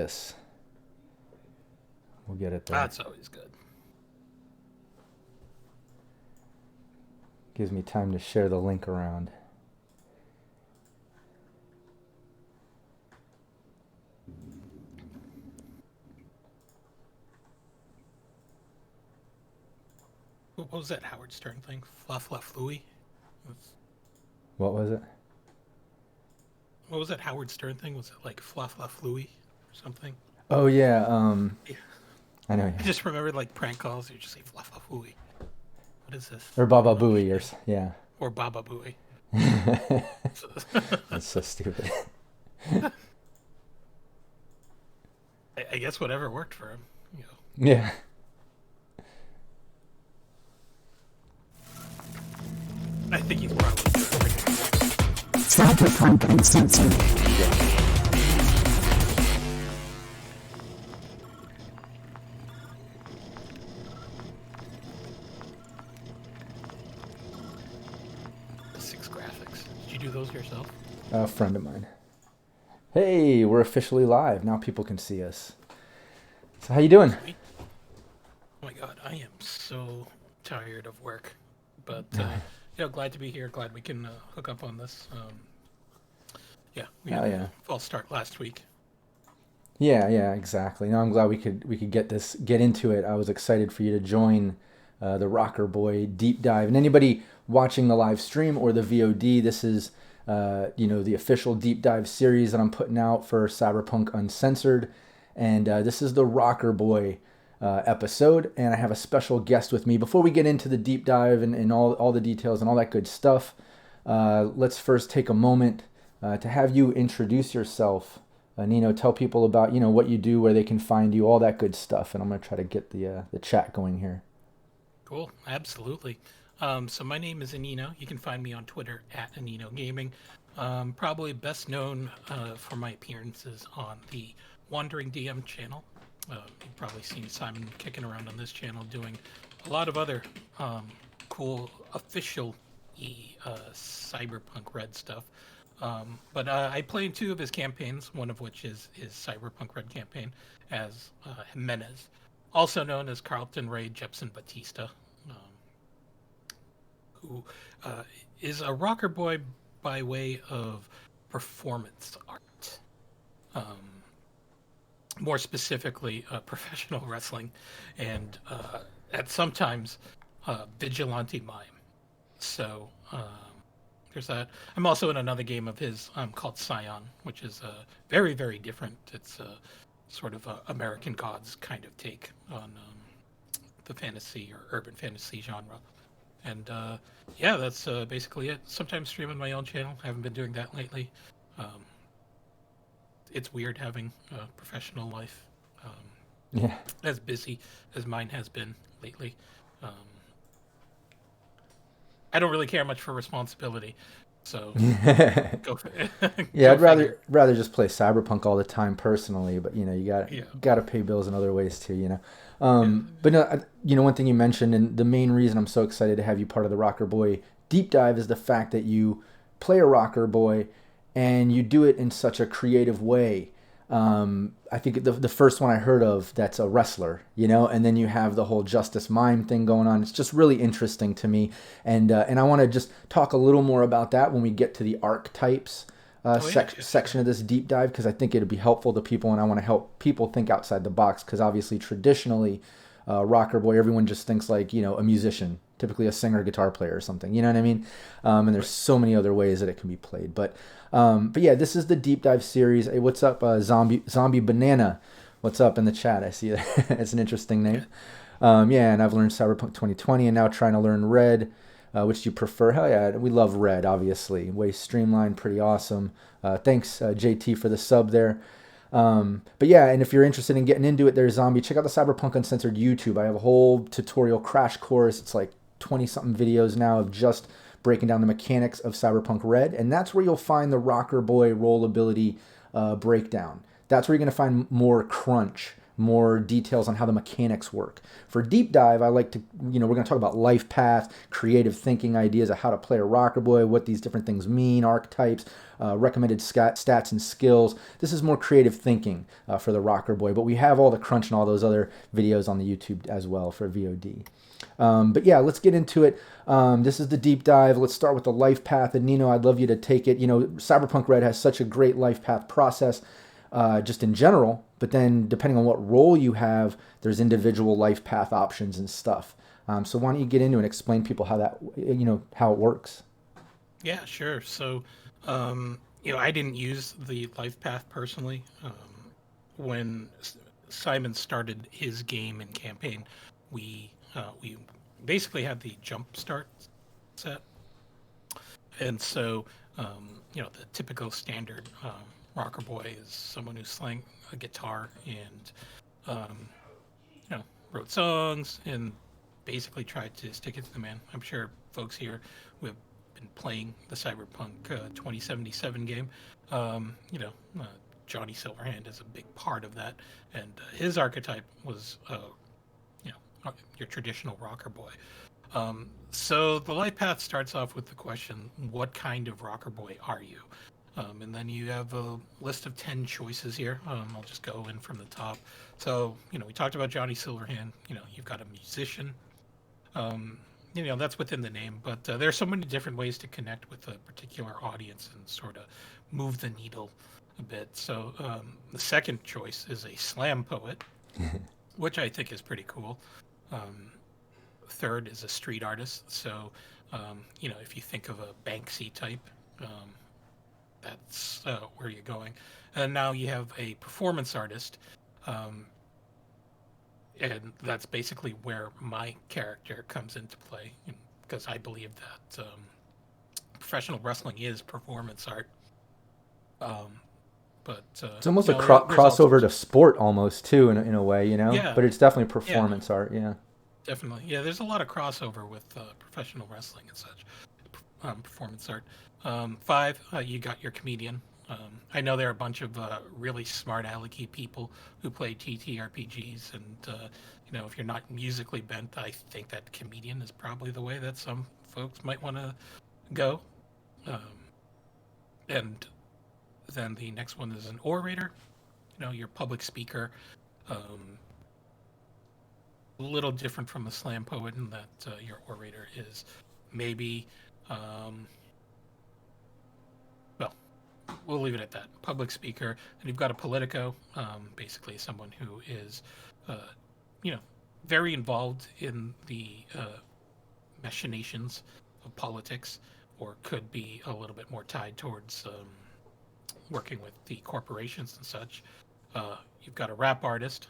this. We'll get it there. That's always good. Gives me time to share the link around. What was that Howard Stern thing? Fluff Fluff Louie? What was it? What was that Howard Stern thing? Was it like Fluff Fluff Louie or something? Oh yeah, Yeah. I know. I just remember like prank calls. You just say Fluff Fluff Louie. What is this? Or Baba Booey, or yeah. Or Baba Booey. That's so stupid. I guess whatever worked for him. You know. Yeah. I think he's probably Cyberpunk Uncensored. six graphics. Did you do those yourself? A friend of mine. Hey, we're officially live. Now people can see us. So how you doing? Sweet. Oh my god, I am so tired of work. But, glad to be here. Glad we can hook up on this. We had a false start last week. Yeah, exactly. No, I'm glad we could get into it. I was excited for you to join the Rocker Boy deep dive. And anybody watching the live stream or the VOD, this is the official deep dive series that I'm putting out for Cyberpunk Uncensored, and this is the Rocker Boy episode, and I have a special guest with me. Before we get into the deep dive and all the details and all that good stuff, let's first take a moment to have you introduce yourself. Nino, tell people about what you do, where they can find you, all that good stuff, and I'm going to try to get the chat going here. Cool, absolutely. So my name is Anino. You can find me on Twitter at Anino Gaming. Probably best known for my appearances on the WanderingDM channel. You've probably seen Simon kicking around on this channel doing a lot of other cool official Cyberpunk Red stuff. But I play in two of his campaigns, one of which is his Cyberpunk Red campaign as Ximenez, also known as Carlton Ray Jepson Batista, who is a rocker boy by way of performance art. More specifically, professional wrestling, and at sometimes vigilante mime. So there's that. I'm also in another game of his called Scion, which is very, very different. It's sort of a American Gods kind of take on the fantasy or urban fantasy genre. And that's basically it. Sometimes stream on my own channel. I haven't been doing that lately. It's weird having a professional life as busy as mine has been lately. I don't really care much for responsibility, so go for it. Yeah, I'd rather just play Cyberpunk all the time personally, but you got to pay bills in other ways too, But no, one thing you mentioned, and the main reason I'm so excited to have you part of the Rocker Boy deep dive is the fact that you play a Rocker Boy and you do it in such a creative way. I think the first one I heard of that's a wrestler, and then you have the whole Justice Mime thing going on. It's just really interesting to me, and I want to just talk a little more about that when we get to the archetypes section of this deep dive, because I think it'd be helpful to people, and I want to help people think outside the box, because obviously traditionally, Rocker Boy, everyone just thinks like a musician, typically a singer, guitar player, or something. You know what I mean? And there's so many other ways that it can be played, but yeah, this is the deep dive series. Hey, what's up, Zombie Banana? What's up in the chat? I see that. It's an interesting name. And I've learned Cyberpunk 2020 and now trying to learn Red. Which do you prefer? Hell yeah, we love Red, obviously. Way streamlined, pretty awesome. Thanks, JT, for the sub there. But yeah, and if you're interested in getting into it there, Zombie, check out the Cyberpunk Uncensored YouTube. I have a whole tutorial crash course. It's like 20-something videos now of just breaking down the mechanics of Cyberpunk Red, and that's where you'll find the Rocker Boy roll ability breakdown. That's where you're going to find more crunch, more details on how the mechanics work. For deep dive, I like to, we're going to talk about life path, creative thinking ideas of how to play a rocker boy, what these different things mean, archetypes, recommended stats and skills. This is more creative thinking for the rocker boy, but we have all the crunch and all those other videos on the YouTube as well for VOD. But yeah, let's get into it. This is the deep dive. Let's start with the life path. And Nino, I'd love you to take it. Cyberpunk Red has such a great life path process just in general. But then depending on what role you have, there's individual life path options and stuff. So why don't you get into it and explain people how that, how it works? Yeah, sure. So, I didn't use the life path personally. When Simon started his game and campaign, we basically had the jump start set, and so the typical standard rocker boy is someone who's playing a guitar and wrote songs and basically tried to stick it to the man. I'm sure folks here who have been playing the Cyberpunk 2077 game, Johnny Silverhand is a big part of that, and his archetype was your traditional rocker boy. So the life path starts off with the question, what kind of rocker boy are you? And then you have a list of 10 choices here. I'll just go in from the top. So, we talked about Johnny Silverhand. You've got a musician. That's within the name, but there are so many different ways to connect with a particular audience and sort of move the needle a bit. So the second choice is a slam poet, which I think is pretty cool. Third is a street artist. So, if you think of a Banksy type, that's where you're going. And now you have a performance artist. And that's basically where my character comes into play, because I believe that professional wrestling is performance art. But it's almost a crossover to sport, almost too, in a way, Yeah. But it's definitely performance art, yeah. Definitely, yeah. There's a lot of crossover with professional wrestling and such. Performance art. 5, you got your comedian. I know there are a bunch of really smart alecky people who play ttrpgs, and if you're not musically bent, I think that comedian is probably the way that some folks might want to go. And then the next one is an orator, your public speaker. A little different from a slam poet in that your orator is maybe we'll leave it at that. Public speaker. And you've got a politico, basically someone who is, very involved in the machinations of politics, or could be a little bit more tied towards working with the corporations and such. You've got a rap artist,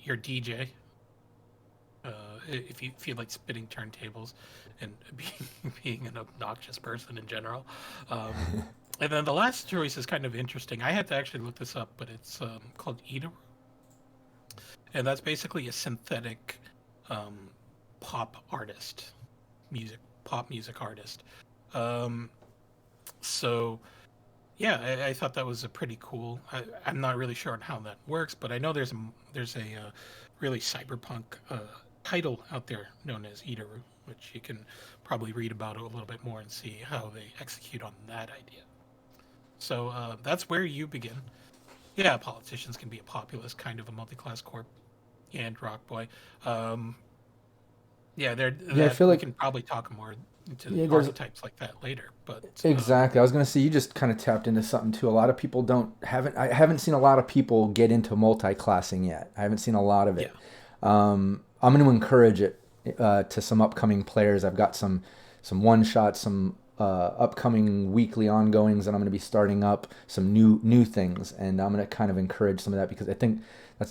your DJ, if you feel like spinning turntables and being an obnoxious person in general. And then the last choice is kind of interesting. I had to actually look this up, but it's called edgerunners. And that's basically a synthetic pop artist, pop music artist. So, yeah, I thought that was a pretty cool. I'm not really sure on how that works, but I know there's a really cyberpunk title out there known as edgerunners, which you can probably read about it a little bit more and see how they execute on that idea. So that's where you begin. Yeah, politicians can be a populist, kind of a multi-class corp, and rock boy. I feel like we can probably talk more into archetypes like that later. But exactly, I was going to say, you just kind of tapped into something too. A lot of people I haven't seen a lot of people get into multi-classing yet. I haven't seen a lot of it. Yeah. I'm going to encourage it to some upcoming players. I've got some one shots, some upcoming weekly ongoings that I'm going to be starting up, some new things, and I'm going to kind of encourage some of that, because I think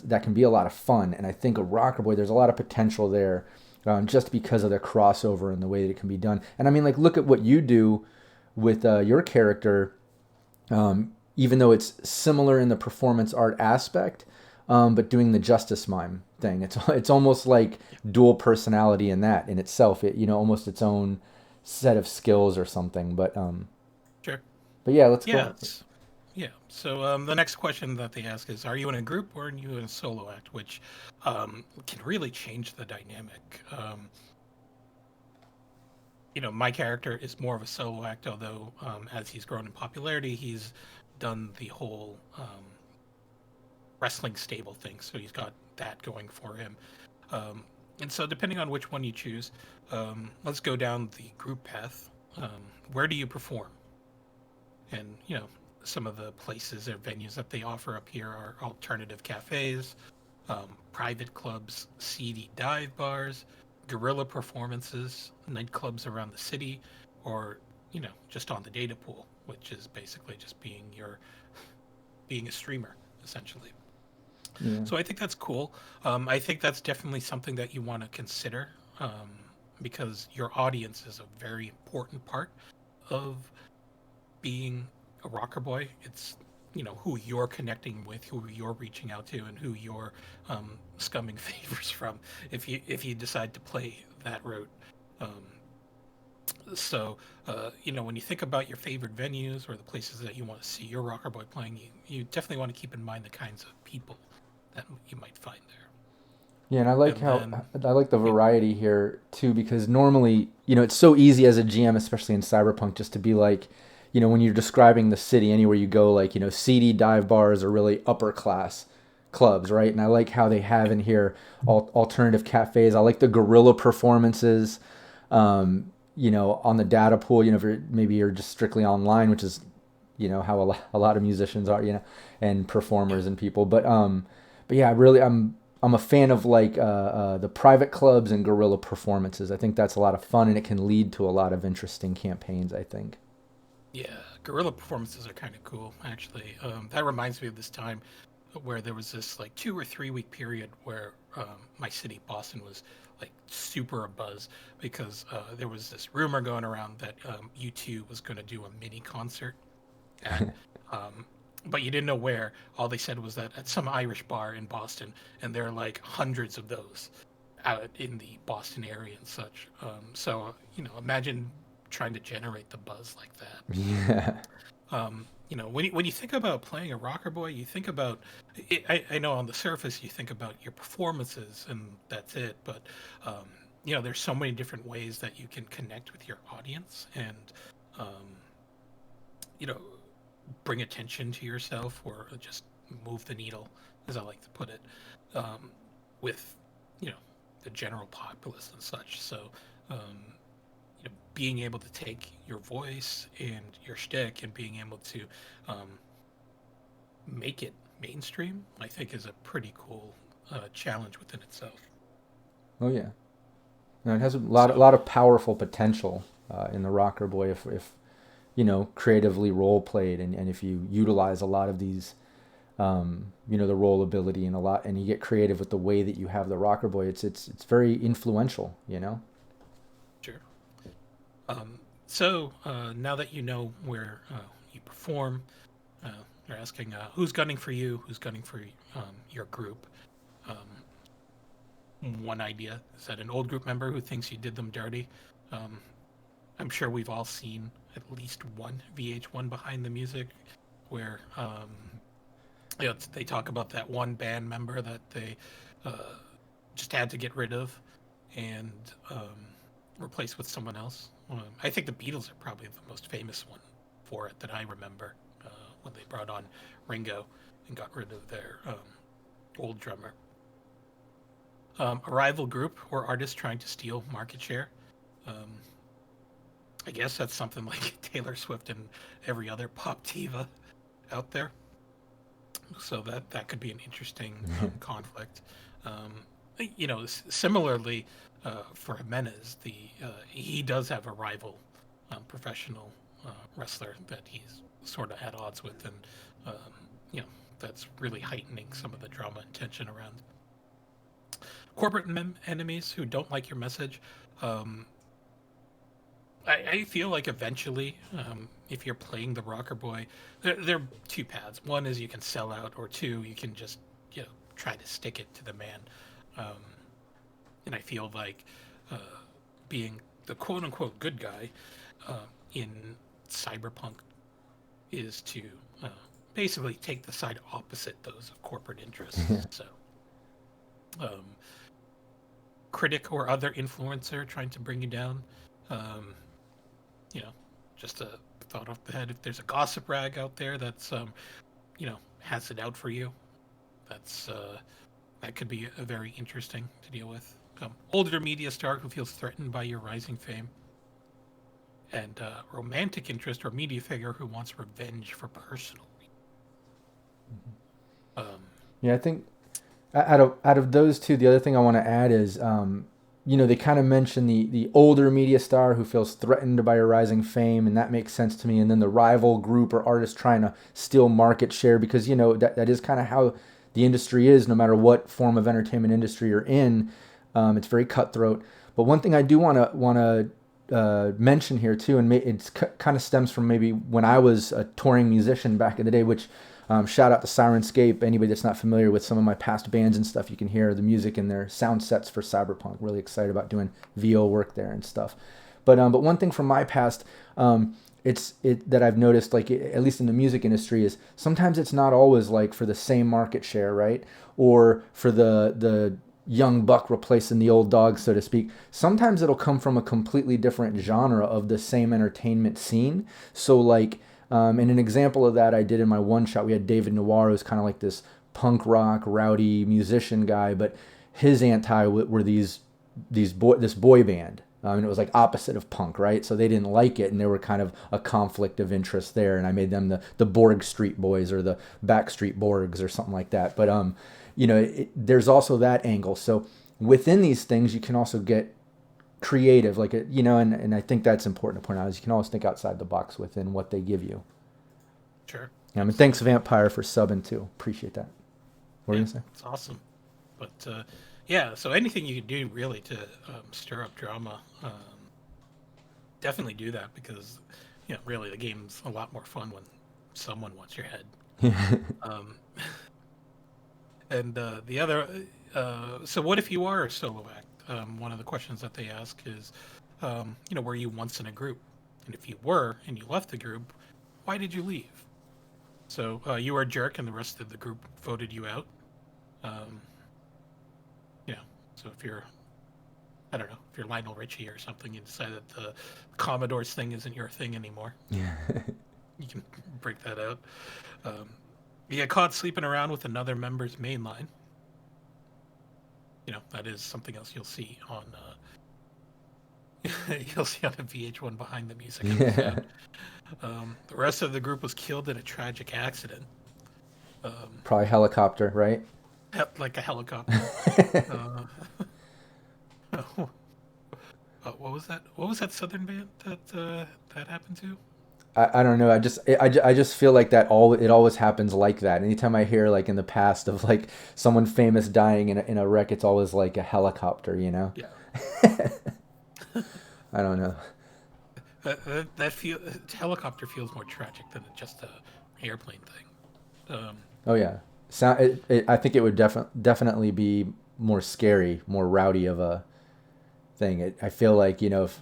that can be a lot of fun. And I think a rocker boy, there's a lot of potential there, just because of the crossover and the way that it can be done. And I mean, like, look at what you do with your character, even though it's similar in the performance art aspect, but doing the justice mime thing. It's almost like dual personality in that in itself. Almost its own set of skills or something. But sure. But yeah, let's go. Yeah. So the next question that they ask is, are you in a group or are you in a solo act? Which can really change the dynamic. My character is more of a solo act, although as he's grown in popularity, he's done the whole wrestling stable thing. So he's got that going for him. And so depending on which one you choose, let's go down the group path. Where do you perform? And, some of the places or venues that they offer up here are alternative cafes, private clubs, seedy dive bars, guerrilla performances, nightclubs around the city, or, just on the data pool, which is basically just being a streamer, essentially. Yeah. So I think that's cool. I think that's definitely something that you want to consider, because your audience is a very important part of being a rocker boy. It's who you're connecting with, who you're reaching out to, and who you're scumming favors from if you decide to play that route. Um, so when you think about your favorite venues or the places that you want to see your rocker boy playing, you definitely want to keep in mind the kinds of people that you might find there. Yeah, and And then, I like the yeah, variety here too, because normally, it's so easy as a GM, especially in Cyberpunk, just to be like, when you're describing the city, anywhere you go, like, seedy dive bars are really upper class clubs, right? And I like how they have in here alternative cafes. I like the guerrilla performances, on the data pool. If maybe you're just strictly online, which is, how a lot of musicians are, and yeah, performers and people. But yeah, I'm a fan of like the private clubs and guerrilla performances. I think that's a lot of fun, and it can lead to a lot of interesting campaigns, I think. yeah. Guerrilla performances are kind of cool, actually. That reminds me of this time where there was this like 2 or 3 week period where my city, Boston, was like super abuzz because there was this rumor going around that U2 was going to do a mini concert at, um, but you didn't know where. All they said was that at some Irish bar in Boston, and there are like hundreds of those out in the Boston area and such. So imagine trying to generate the buzz like that. Yeah. When you think about playing a rocker boy, you think about. I know on the surface you think about your performances and that's it, but um, there's so many different ways that you can connect with your audience and um, you know bring attention to yourself or just move the needle, as I like to put it, um, with you know the general populace and such. So um, being able to take your voice and your shtick and being able to um, make it mainstream, I think is a pretty cool challenge within itself. Oh yeah. No, it has a So lot of powerful potential in the rocker boy if creatively role played, and if you utilize a lot of these the role ability and a lot, and you get creative with the way that you have the rocker boy. It's very influential. sure. So now that you know where you perform, uh, they're asking who's gunning for you, who's gunning for your group. One idea is that an old group member who thinks you did them dirty. Um, I'm sure we've all seen at least one VH1 behind the music where they talk about that one band member that they uh, just had to get rid of and replace with someone else. I think the Beatles are probably the most famous one for it that I remember when they brought on Ringo and got rid of their old drummer. A rival group or artists trying to steal market share. Um, I guess that's something like Taylor Swift and every other pop diva out there. So that could be an interesting conflict. Um, Similarly, for Ximenez, he does have a rival professional wrestler that he's sort of at odds with, and um, you know that's really heightening some of the drama and tension around corporate enemies who don't like your message. Um, I feel like eventually, if you're playing the rocker boy, there are two paths. One is you can sell out, or two, you can just try to stick it to the man. Um, and I feel like uh, being the quote unquote good guy in Cyberpunk is to basically take the side opposite those of corporate interests. So, critic or other influencer trying to bring you down, you know, just a thought off the head. If there's a gossip rag out there that's, you know, has it out for you, that's that could be a very interesting to deal with. Older media star who feels threatened by your rising fame, and romantic interest or media figure who wants revenge for personal reasons. Yeah, I think out of those two, the other thing I want to add is, you know, they kind of mention the older media star who feels threatened by a rising fame, and that makes sense to me. And then the rival group or artist trying to steal market share, because, you know, that is kind of how the industry is, no matter what form of entertainment industry you're in. It's very cutthroat. But one thing I do want to mention here too, and it kind of stems from maybe when I was a touring musician back in the day, which shout out to Sirenscape. Anybody that's not familiar with some of my past bands and stuff, you can hear the music in their sound sets for Cyberpunk. Really excited about doing VO work there and stuff. But one thing from my past, that I've noticed, like at least in the music industry, is sometimes it's not always like for the same market share, right? Or for the young buck replacing the old dog, so to speak. Sometimes it'll come from a completely different genre of the same entertainment scene. So like, and an example of that I did in my one shot, we had David Noir, who's kind of like this punk rock, rowdy musician guy, but his anti were this boy band. And it was like opposite of punk, right? So they didn't like it, and there were kind of a conflict of interest there. And I made them the Borg Street Boys or the Backstreet Borgs or something like that. But you know, there's also that angle. So within these things, you can also get creative, like, you know, and I think that's important to point out, is you can always think outside the box within what they give you. Sure. Yeah, I mean, thanks Vampire for subbing too. Appreciate that. What are you gonna say? It's awesome. But yeah, so anything you can do really to stir up drama, definitely do that, because, you know, really the game's a lot more fun when someone wants your head. And the other, so what if you are a solo act? One of the questions that they ask is, you know, were you once in a group? And if you were, and you left the group, why did you leave? So you were a jerk, and the rest of the group voted you out. You know, so if you're, I don't know, if you're Lionel Richie or something, you decide that the Commodores thing isn't your thing anymore. Yeah. You can break that out. You get caught sleeping around with another member's mainline. You know, that is something else you'll see on you'll see on the VH1 behind the music. Yeah. The rest of the group was killed in a tragic accident. Probably helicopter, right? Like a helicopter. What was that? What was that Southern band that happened to? I don't know. I just feel like that it always happens like that. Anytime I hear like in the past of like someone famous dying in a wreck, it's always like a helicopter, you know? Yeah. I don't know. Helicopter feels more tragic than just a airplane thing. Oh yeah. I think it would definitely be more scary, more rowdy of a thing. I feel like, you know, if,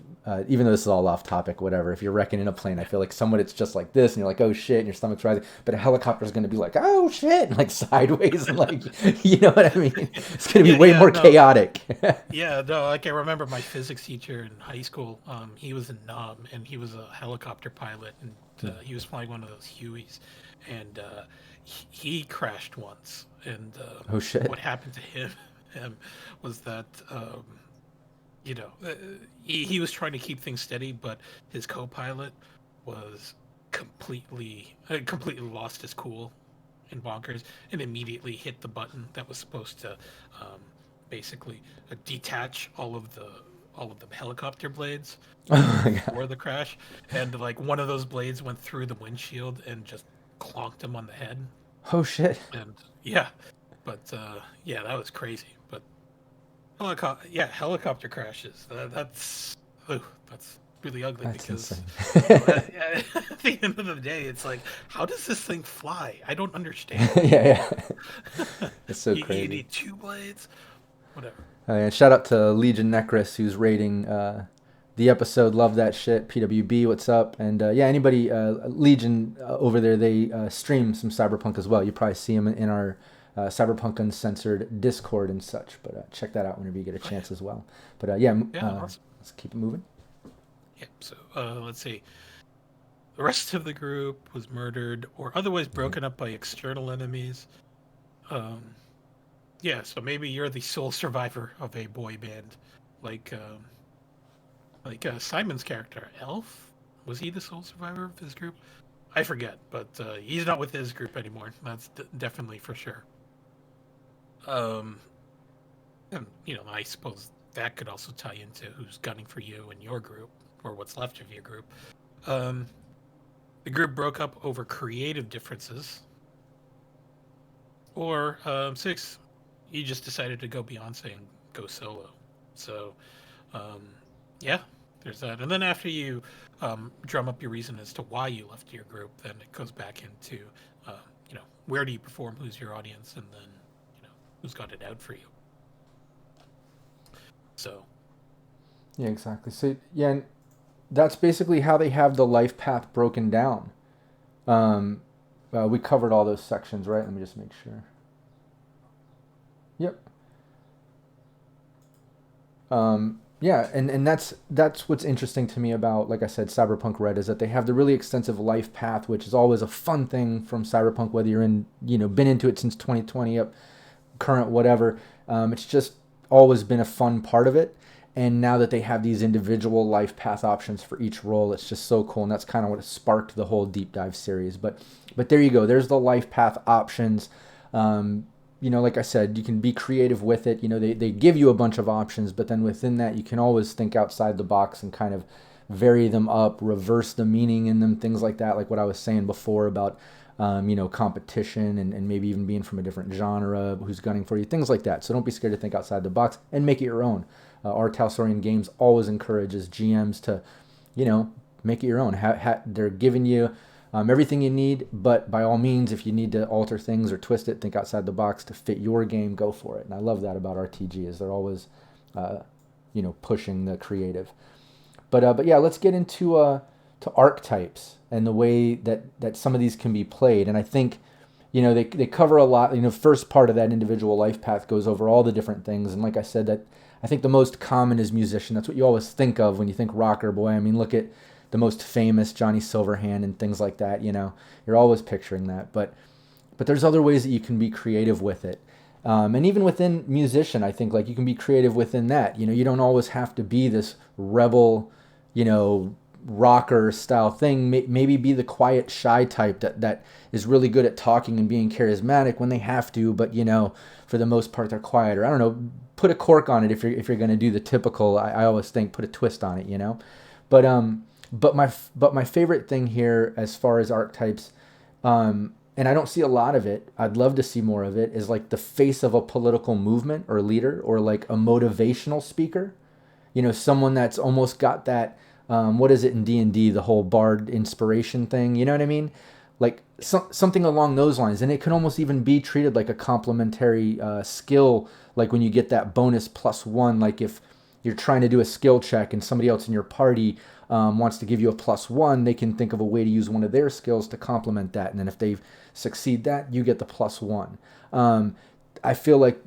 even though this is all off topic, whatever, if you're wrecking in a plane, I feel like someone, it's just like this, and you're like, oh shit, and your stomach's rising. But a helicopter is going to be like, oh shit, and like sideways, and like, you know what I mean? It's going to be way more chaotic. Yeah, no, like I remember my physics teacher in high school. He was in Nam, and he was a helicopter pilot, and he was flying one of those Hueys, and he crashed once. And oh shit, what happened to him was that. You know, he was trying to keep things steady, but his co-pilot was completely lost his cool and bonkers, and immediately hit the button that was supposed to basically detach all of the helicopter blades before the crash, and like one of those blades went through the windshield and just clonked him on the head. Oh shit! And yeah, but yeah, that was crazy. But helicopter crashes. That's really ugly. That's because at the end of the day, it's like, how does this thing fly? I don't understand. Yeah. It's so crazy. You need two blades, whatever. And shout out to Legion Necris, who's rating the episode. Love that shit. PWB, what's up? And yeah, anybody, Legion over there, they stream some Cyberpunk as well. You probably see them in our Cyberpunk Uncensored Discord and such. But check that out whenever you get a chance as well. But yeah, awesome. Let's keep it moving. Yep. So let's see. The rest of the group was murdered or otherwise broken up by external enemies. Yeah, so maybe you're the sole survivor of a boy band, like Simon's character, Elf. Was he the sole survivor of his group? I forget, but he's not with his group anymore. That's definitely for sure. And I suppose that could also tie into who's gunning for you and your group, or what's left of your group. The group broke up over creative differences. Or 6, you just decided to go Beyonce and go solo. So, yeah, there's that. And then after you drum up your reason as to why you left your group, then it goes back into, where do you perform, who's your audience, and then, who's got it out for you. So. Yeah, exactly. So, yeah, and that's basically how they have the life path broken down. We covered all those sections, right? Let me just make sure. Yep. Yeah, and that's what's interesting to me about, like I said, Cyberpunk Red, is that they have the really extensive life path, which is always a fun thing from Cyberpunk, whether you're been into it since 2020, up current, whatever. It's just always been a fun part of it. And now that they have these individual life path options for each role, it's just so cool. And that's kind of what sparked the whole deep dive series. But there you go. There's the life path options. Like I said, you can be creative with it. They give you a bunch of options, but then within that, you can always think outside the box and kind of vary them up, reverse the meaning in them, things like that. Like what I was saying before about, competition and maybe even being from a different genre, who's gunning for you, things like that. So don't be scared to think outside the box and make it your own. Our Talsorian Games always encourages GMs to, make it your own. They're giving you everything you need, but by all means, if you need to alter things or twist it, think outside the box to fit your game, go for it. And I love that about RTG, is they're always, pushing the creative. But yeah, let's get into to archetypes and the way that some of these can be played. And I think, they cover a lot. First part of that individual life path goes over all the different things. And like I said, that I think the most common is musician. That's what you always think of when you think rocker boy. I mean, look at the most famous Johnny Silverhand and things like that. You're always picturing that. But there's other ways that you can be creative with it. And even within musician, I think, like, you can be creative within that. You don't always have to be this rebel, rocker style thing. Maybe be the quiet, shy type that is really good at talking and being charismatic when they have to, but for the most part they're quieter. I don't know. Put a cork on it if you're going to do the typical. I always think put a twist on it, But my favorite thing here as far as archetypes, and I don't see a lot of it, I'd love to see more of it, is like the face of a political movement or leader, or like a motivational speaker. Someone that's almost got that, what is it in D&D, the whole bard inspiration thing, you know what I mean? Like something along those lines. And it can almost even be treated like a complementary skill, like when you get that bonus +1, like if you're trying to do a skill check and somebody else in your party wants to give you a +1, they can think of a way to use one of their skills to complement that. And then if they succeed that, you get the +1. I feel like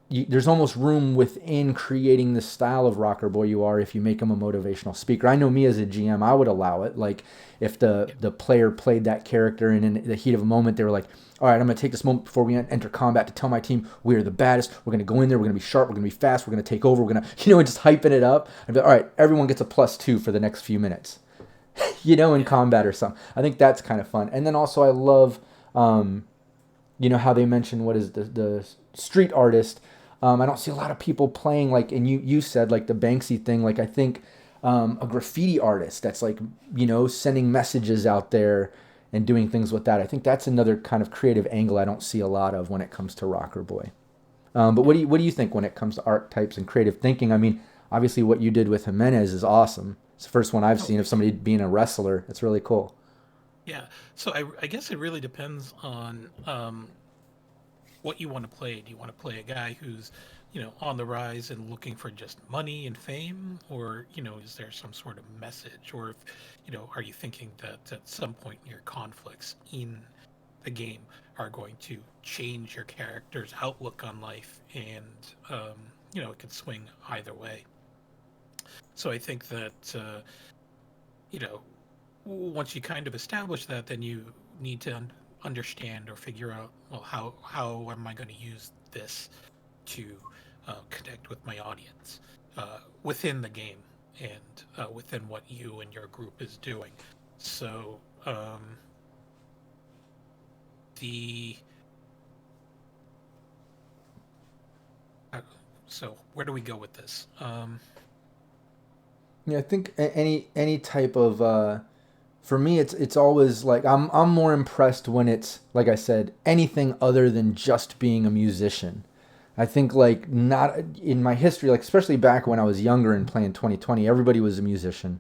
there's almost room within creating the style of rocker boy you are if you make him a motivational speaker. I know me as a GM, I would allow it. Like if the player played that character and in the heat of a moment they were like, all right, I'm going to take this moment before we enter combat to tell my team we're the baddest. We're going to go in there. We're going to be sharp. We're going to be fast. We're going to take over. We're going to, and just hyping it up. I'd be like, all right, everyone gets a +2 for the next few minutes, in combat or something. I think that's kind of fun. And then also I love, how they mention what is the street artist. I don't see a lot of people playing like, and you said like the Banksy thing. Like I think a graffiti artist that's like, sending messages out there and doing things with that. I think that's another kind of creative angle I don't see a lot of when it comes to rocker boy. But what do you think when it comes to archetypes and creative thinking? I mean, obviously what you did with Ximenez is awesome. It's the first one I've seen of somebody being a wrestler. It's really cool. Yeah. So I guess it really depends on what you want to play. Do you want to play a guy who's, on the rise and looking for just money and fame, or is there some sort of message, or if, are you thinking that at some point your conflicts in the game are going to change your character's outlook on life, and it could swing either way. So I think that once you kind of establish that, then you need to understand or figure out, well, how am I going to use this to connect with my audience within the game and within what you and your group is doing. So so where do we go with this? Yeah, I think any type of for me, it's always like I'm more impressed when it's, like I said, anything other than just being a musician. I think, like, not in my history, like especially back when I was younger and playing 2020, everybody was a musician,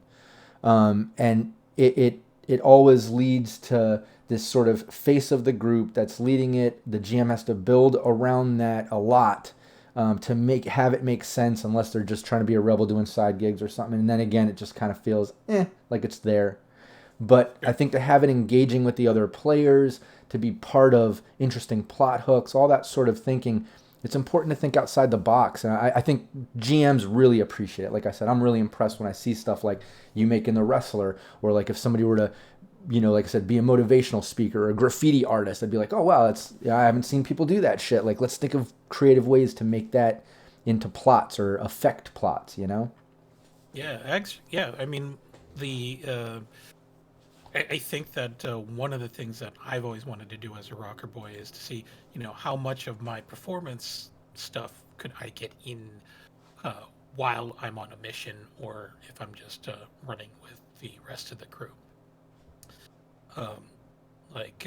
and it always leads to this sort of face of the group that's leading it. The GM has to build around that a lot, to have it make sense, unless they're just trying to be a rebel doing side gigs or something. And then again, it just kind of feels like it's there. But I think to have it engaging with the other players, to be part of interesting plot hooks, all that sort of thinking, it's important to think outside the box. And I think GMs really appreciate it. Like I said, I'm really impressed when I see stuff like you making The Wrestler, or like if somebody were to, like I said, be a motivational speaker or a graffiti artist, I'd be like, oh, wow, I haven't seen people do that shit. Like, let's think of creative ways to make that into plots or affect plots, Yeah, I mean, I think that one of the things that I've always wanted to do as a rocker boy is to see, how much of my performance stuff could I get in while I'm on a mission, or if I'm just running with the rest of the crew. Like,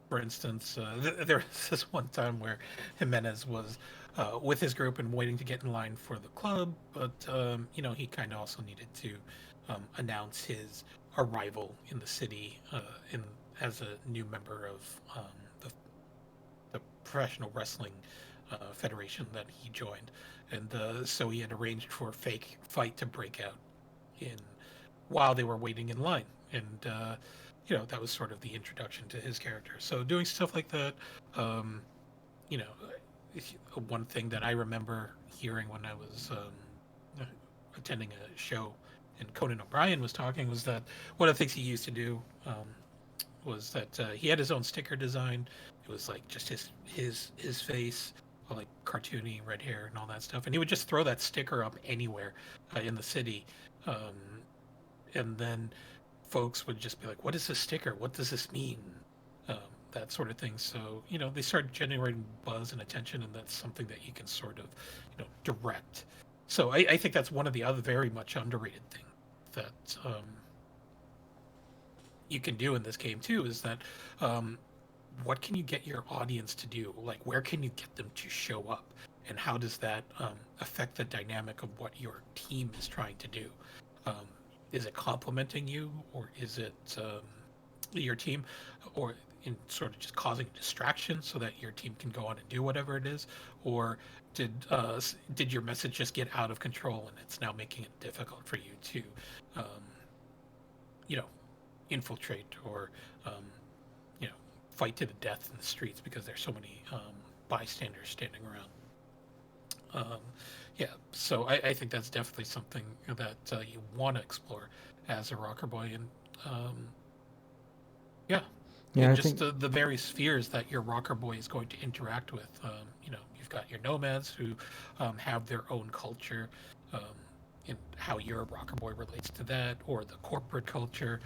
for instance, there was this one time where Ximenez was with his group and waiting to get in line for the club, but he kind of also needed to announce his arrival in the city as a new member of the professional wrestling federation that he joined, and so he had arranged for a fake fight to break out while they were waiting in line, and that was sort of the introduction to his character. So doing stuff like that, one thing that I remember hearing when I was attending a show and Conan O'Brien was talking was that one of the things he used to do was that he had his own sticker design. It was like just his face, like cartoony red hair and all that stuff, and he would just throw that sticker up anywhere in the city, and then folks would just be like, "What is this sticker? What does this mean?" That sort of thing. So they start generating buzz and attention, and that's something that you can sort of direct. So I think that's one of the other very much underrated things that you can do in this game too, is that what can you get your audience to do? Like, where can you get them to show up, and how does that affect the dynamic of what your team is trying to do? Is it complementing you, or is it your team, or in sort of just causing distraction so that your team can go on and do whatever it is? Or did your message just get out of control and it's now making it difficult for you to infiltrate or fight to the death in the streets because there's so many bystanders standing around? So I think that's definitely something that you want to explore as a rocker boy, and and just the various spheres that your rocker boy is going to interact with. You've got your nomads who have their own culture, and how your rocker boy relates to that, or the corporate culture,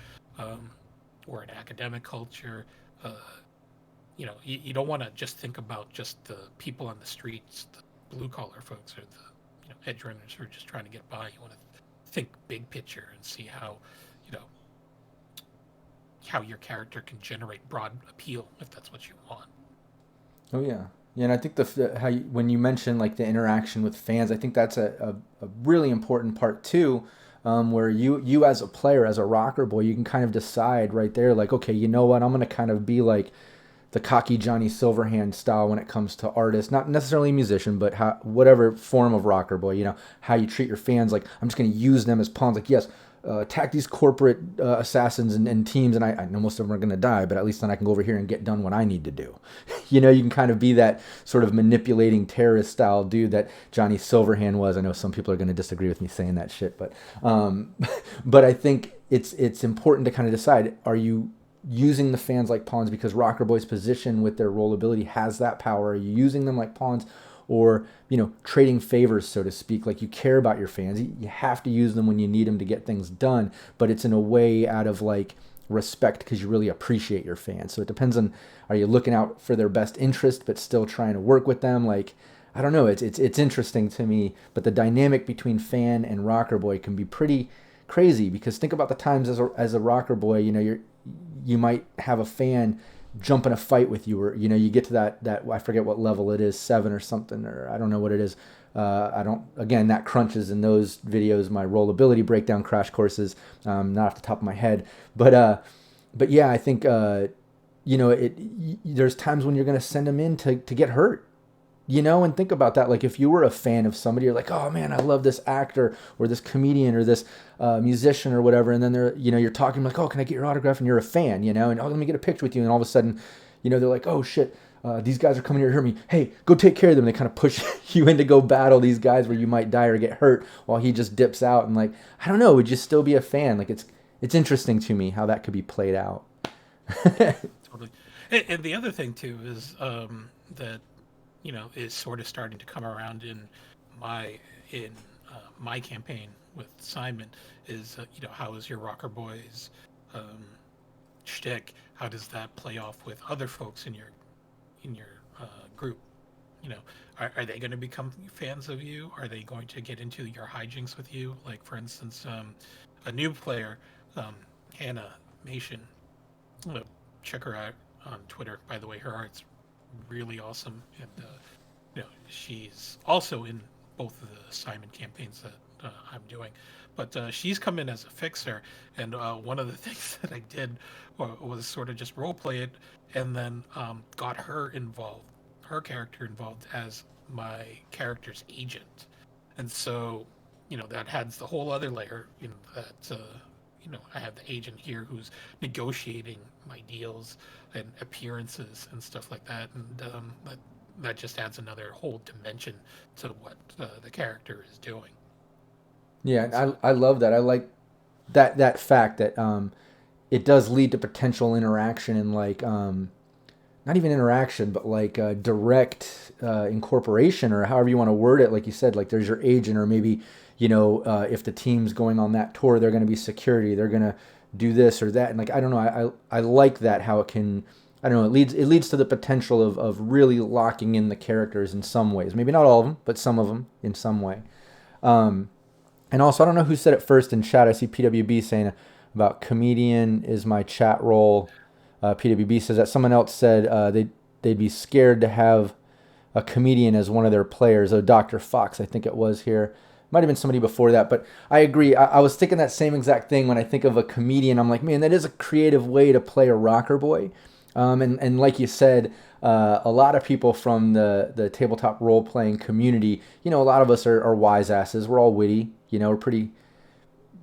or an academic culture. You don't want to just think about just the people on the streets, the blue collar folks, or the edgerunners who are just trying to get by. You want to think big picture and see how your character can generate broad appeal, if that's what you want. Oh yeah, and I think when you mention like the interaction with fans, I think that's a really important part too, where you as a player, as a rocker boy, you can kind of decide right there, like, okay, you know what, I'm gonna kind of be like the cocky Johnny Silverhand style when it comes to artists, not necessarily a musician, but whatever form of rocker boy, you know, how you treat your fans. Like, I'm just going to use them as pawns. Like, yes, attack these corporate assassins and teams, and I know most of them are going to die, but at least then I can go over here and get done what I need to do. You know, you can kind of be that sort of manipulating terrorist style dude that Johnny Silverhand was. I know some people are going to disagree with me saying that shit, but but I think it's important to kind of decide, are you using the fans like pawns because Rocker Boy's position with their role ability has that power? Are you using them like pawns, or, you know, trading favors, so to speak? Like, you care about your fans. You have to use them when you need them to get things done, but it's in a way out of like respect because you really appreciate your fans. So it depends on, are you looking out for their best interest but still trying to work with them? Like, I don't know. It's interesting to me, but the dynamic between fan and Rocker Boy can be pretty crazy, because think about the times as a Rocker Boy, you know, you might have a fan jump in a fight with you, or, you know, you get to that I forget what level it is, 7 or something, or I don't know what it is. Again, that crunches in those videos my rollability breakdown crash courses, not off the top of my head, but yeah, I think you know, there's times when you're going to send them in to get hurt. You know, and think about that. Like, if you were a fan of somebody, you're like, oh man, I love this actor or this comedian or this musician or whatever. And then they're, you know, you're talking like, oh, can I get your autograph? And you're a fan, you know, and oh, let me get a picture with you. And all of a sudden, you know, they're like, oh shit, these guys are coming here to hurt me. Hey, go take care of them. They kind of push you in to go battle these guys where you might die or get hurt, while he just dips out. And like, I don't know, would you still be a fan? Like, it's interesting to me how that could be played out. Totally. And the other thing too is that, you know, is sort of starting to come around in my campaign with Simon is, you know, how is your Rocker Boys shtick? How does that play off with other folks in your group? You know, are they going to become fans of you? Are they going to get into your hijinks with you? Like, for instance, a new player, Hannah Mation, check her out on Twitter, by the way. Her art's really awesome, and you know, she's also in both of the Simon campaigns that I'm doing, but she's come in as a fixer, and one of the things that I did was sort of just role play it, and then got her character involved as my character's agent. And so, you know, that adds the whole other layer, you know, that you know, I have the agent here who's negotiating my deals and appearances and stuff like that, and that just adds another whole dimension to what the character is doing. Yeah, I love that. I like that fact that it does lead to potential interaction, and like not even interaction, but like direct incorporation, or however you want to word it. Like you said, like there's your agent, or maybe, you know, if the team's going on that tour, they're going to be security, they're going to do this or that. And like, I don't know, I like that, how it can, I don't know, it leads to the potential of really locking in the characters in some ways. Maybe not all of them, but some of them in some way. And also, I don't know who said it first in chat. I see PWB saying about comedian is my chat role. PWB says that someone else said they'd be scared to have a comedian as one of their players. Oh, Dr. Fox, I think it was here. Might have been somebody before that, but I agree. I was thinking that same exact thing when I think of a comedian. I'm like, man, that is a creative way to play a rocker boy. And like you said, a lot of people from the tabletop role-playing community, you know, a lot of us are wise asses. We're all witty. You know, we're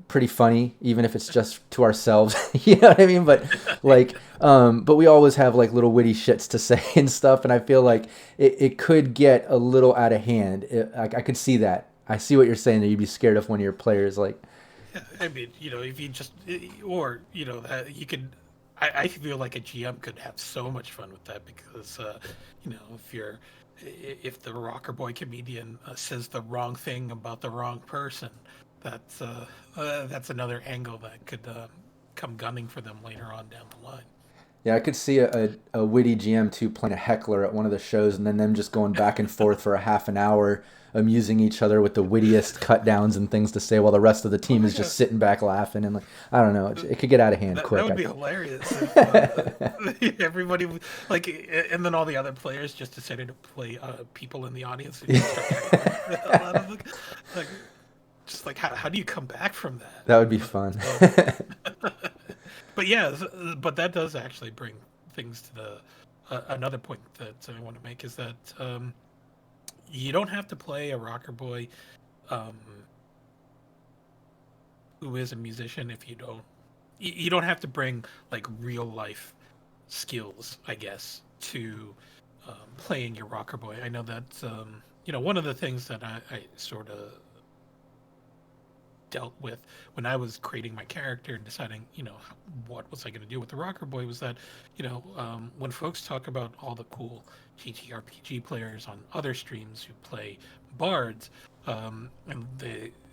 pretty funny, even if it's just to ourselves. You know what I mean? But like, but we always have like little witty shits to say and stuff. And I feel like it could get a little out of hand. I could see that. I see what you're saying, that you'd be scared of one of your players. Like, yeah, I mean, you know, if you just, or, you know, you could, I feel like a GM could have so much fun with that, because, you know, if the rocker boy comedian says the wrong thing about the wrong person, that's another angle that could come gunning for them later on down the line. Yeah, I could see a witty GM too playing a heckler at one of the shows, and then them just going back and forth for a half an hour, amusing each other with the wittiest cut downs and things to say, while the rest of the team is just sitting back laughing. And like, I don't know, it could get out of hand quick. That would be hilarious. If, everybody like, and then all the other players just decided to play people in the audience. And just like, how do you come back from that? That would be fun. But yeah, but that does actually bring things to another point that I want to make is that you don't have to play a rocker boy um, who is a musician if you don't. You don't have to bring like real life skills, I guess, to playing your rocker boy. I know that one of the things that I sort of dealt with when I was creating my character and deciding, what was I going to do with the rocker boy was that, when folks talk about all the cool ttrpg players on other streams who play bards, and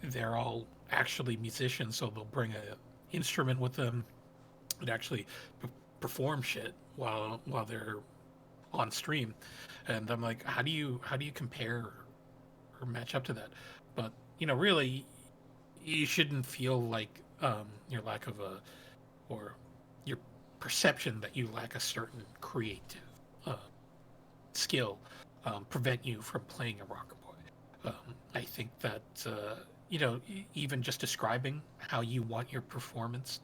they're all actually musicians, so they'll bring a instrument with them and actually perform shit while they're on stream. And I'm like, how do you compare or match up to that? But really, you shouldn't feel like your lack of or your perception that you lack a certain creative skill prevent you from playing a rocker boy. I think that even just describing how you want your performance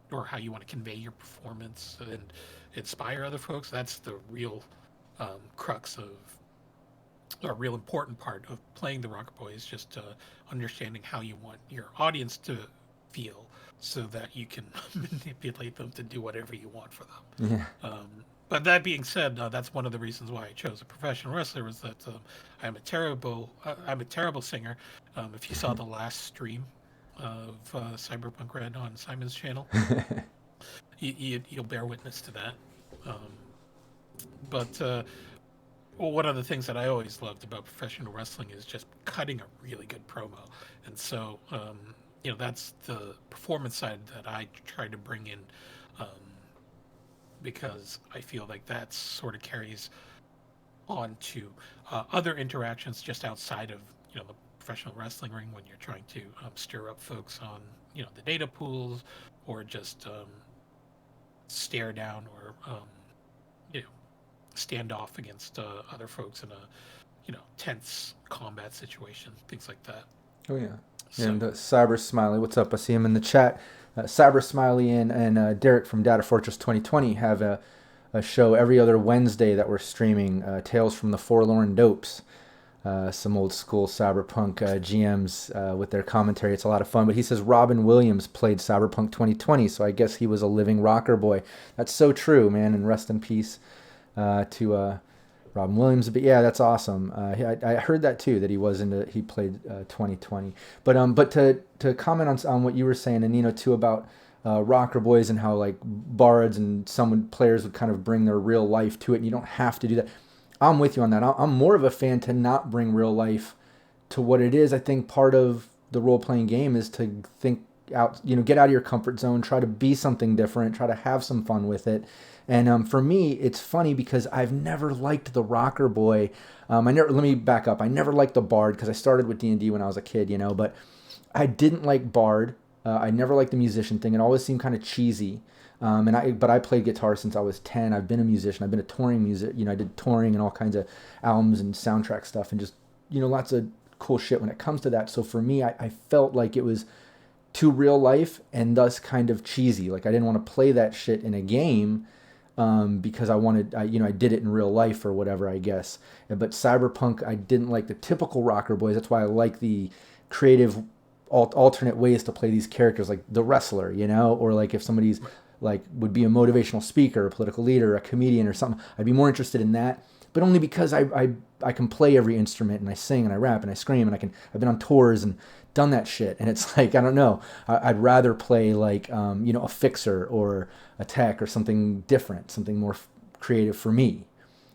or how you want to convey your performance and inspire other folks, that's the real crux of, or a real important part of playing the rocker boy, is just understanding how you want your audience to feel so that you can manipulate them to do whatever you want for them. Yeah. But that being said, that's one of the reasons why I chose a professional wrestler, was that I'm a terrible singer. If you saw the last stream of Cyberpunk Red on Ximenez channel, you'll bear witness to that. But one of the things that I always loved about professional wrestling is just cutting a really good promo. And so, that's the performance side that I try to bring in, because I feel like that sort of carries on to other interactions just outside of, the professional wrestling ring, when you're trying to stir up folks on, the data pools, or just stare down, or, stand off against other folks in a tense combat situation, things like that. Oh yeah. And Cyber Smiley, what's up? I see him in the chat. Cyber Smiley and Derek from Data Fortress 2020 have a show every other Wednesday that we're streaming, Tales from the Forlorn Dopes. Some old school Cyberpunk GMs with their commentary. It's a lot of fun. But he says Robin Williams played Cyberpunk 2020, so I guess he was a living rocker boy. That's so true, man, and rest in peace to Robin Williams. But yeah, that's awesome. I heard that too, that he played 2020. But to comment on what you were saying, and too, about rocker boys and how like bards and some players would kind of bring their real life to it, and you don't have to do that. I'm with you on that. I'm more of a fan to not bring real life to what it is. I think part of the role-playing game is to think out, get out of your comfort zone, try to be something different, try to have some fun with it. And for me, it's funny because I've never liked the rocker boy. Let me back up. I never liked the bard because I started with D&D when I was a kid, but I didn't like bard. I never liked the musician thing. It always seemed kind of cheesy. But I played guitar since I was 10. I've been a musician. I've been a touring music. I did touring and all kinds of albums and soundtrack stuff and just, lots of cool shit when it comes to that. So for me, I felt like it was too real life and thus kind of cheesy. Like I didn't want to play that shit in a game because I did it in real life or whatever, I guess. But Cyberpunk, I didn't like the typical rocker boys. That's why I like the creative alternate ways to play these characters, like the wrestler, or like if somebody's like would be a motivational speaker, a political leader, a comedian or something. I'd be more interested in that, but only because I can play every instrument and I sing and I rap and I scream and I've been on tours and done that shit. And it's like, I don't know, I'd rather play like, a fixer or a tech or something different, something more creative for me.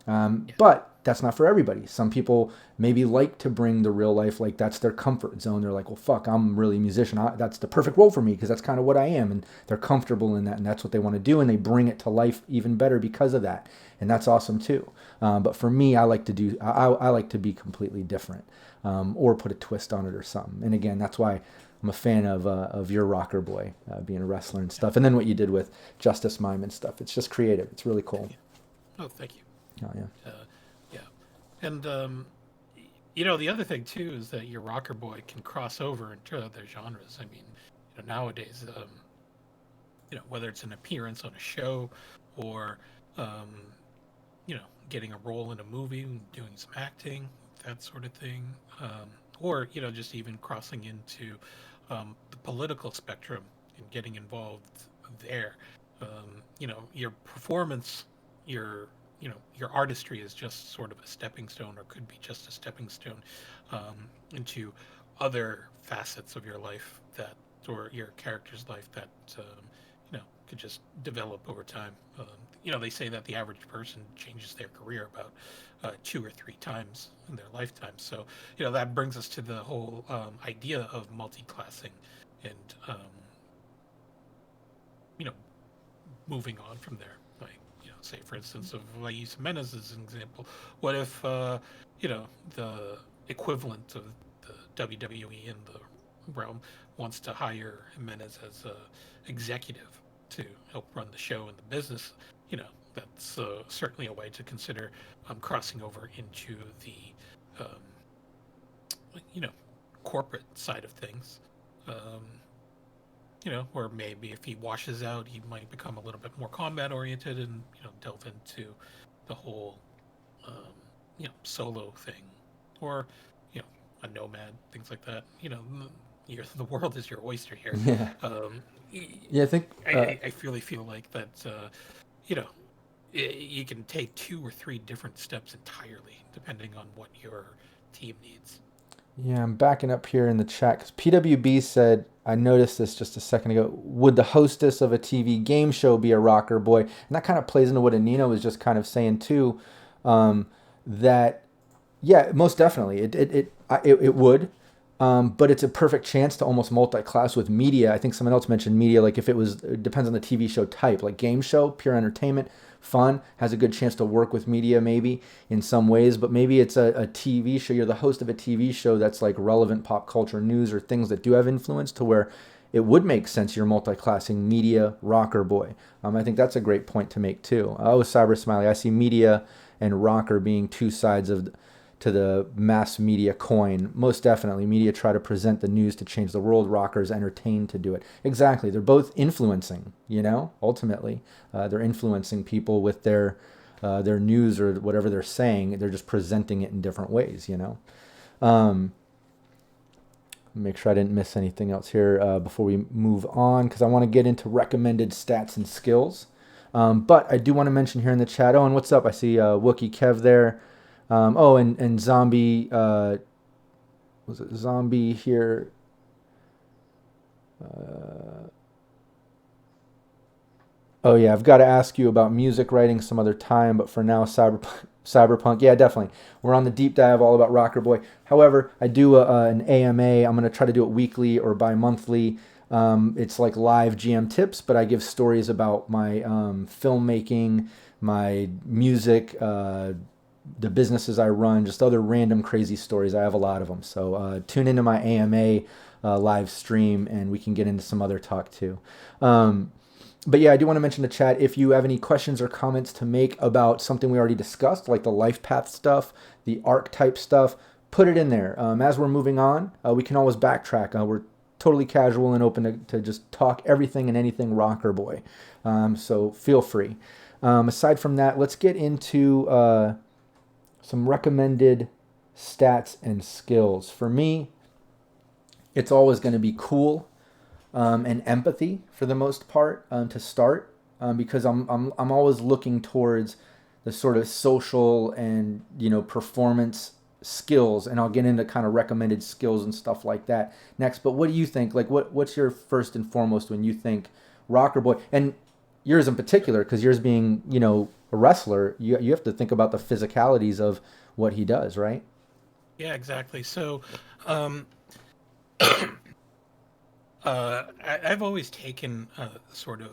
But that's not for everybody. Some people maybe like to bring the real life, like that's their comfort zone. They're like, well, fuck, I'm really a musician. That's the perfect role for me because that's kind of what I am. And they're comfortable in that and that's what they want to do. And they bring it to life even better because of that. And that's awesome too. But for me, I like to be completely different or put a twist on it or something. And again, that's why I'm a fan of your rocker boy being a wrestler and stuff. And then what you did with Justice Mime and stuff. It's just creative. It's really cool. Oh, thank you. Oh, yeah. Yeah. And, the other thing, too, is that your rocker boy can cross over into other genres. I mean, nowadays, whether it's an appearance on a show or getting a role in a movie, doing some acting, that sort of thing, or just even crossing into the political spectrum and getting involved there. Your performance, your artistry is just sort of a stepping stone, or could be just a stepping stone into other facets of your life or your character's life that could just develop over time. They say that the average person changes their career about 2 or 3 times in their lifetime. So, that brings us to the whole idea of multi-classing and, moving on from there. Like, say, for instance, if I use Ximenez as an example, what if, the equivalent of the WWE in the realm wants to hire Ximenez as a executive to help run the show and the business? That's certainly a way to consider crossing over into the corporate side of things. Or maybe if he washes out, he might become a little bit more combat oriented and delve into the whole solo thing, or a nomad, things like that. The world is your oyster here. Yeah, I think I really feel like that. You can take 2 or 3 different steps entirely, depending on what your team needs. Yeah, I'm backing up here in the chat because PWB said, I noticed this just a second ago. Would the hostess of a TV game show be a rocker boy? And that kind of plays into what Anino was just kind of saying too. That, yeah, most definitely it would. But it's a perfect chance to almost multi-class with media. I think someone else mentioned media, like if it depends on the TV show type, like game show, pure entertainment, fun, has a good chance to work with media maybe in some ways, but maybe it's a TV show, you're the host of a TV show that's like relevant pop culture news or things that do have influence to where it would make sense you're multi-classing media, rocker boy. I think that's a great point to make too. Cyber Smiley, I see media and rocker being 2 sides to the mass media coin. Most definitely, media try to present the news to change the world. Rockers entertain to do it. Exactly. They're both influencing, ultimately. They're influencing people with their news or whatever they're saying. They're just presenting it in different ways, Make sure I didn't miss anything else here before we move on, because I want to get into recommended stats and skills. But I do want to mention here in the chat, and what's up? I see Wookie Kev there. And Zombie, was it Zombie here? Yeah, I've got to ask you about music writing some other time, but for now, Cyberpunk, yeah, definitely. We're on the deep dive all about Rocker Boy. However, I do an AMA. I'm going to try to do it weekly or bi-monthly. It's like live GM tips, but I give stories about my filmmaking, my music, the businesses I run, just other random crazy stories. I have a lot of them. So tune into my AMA live stream and we can get into some other talk too. But yeah, I do want to mention the chat. If you have any questions or comments to make about something we already discussed, like the LIFEPATH stuff, the archetype stuff, put it in there. As we're moving on, we can always backtrack. We're totally casual and open to just talk everything and anything rocker boy. So feel free. Aside from that, let's get into some recommended stats and skills. For me, it's always going to be cool and empathy for the most part to start, because I'm always looking towards the sort of social and performance skills, and I'll get into kind of recommended skills and stuff like that next. But what do you think? Like, what's your first and foremost when you think rocker boy, and yours in particular, because yours being a wrestler, you have to think about the physicalities of what he does, right? Yeah, exactly. So I've always taken a sort of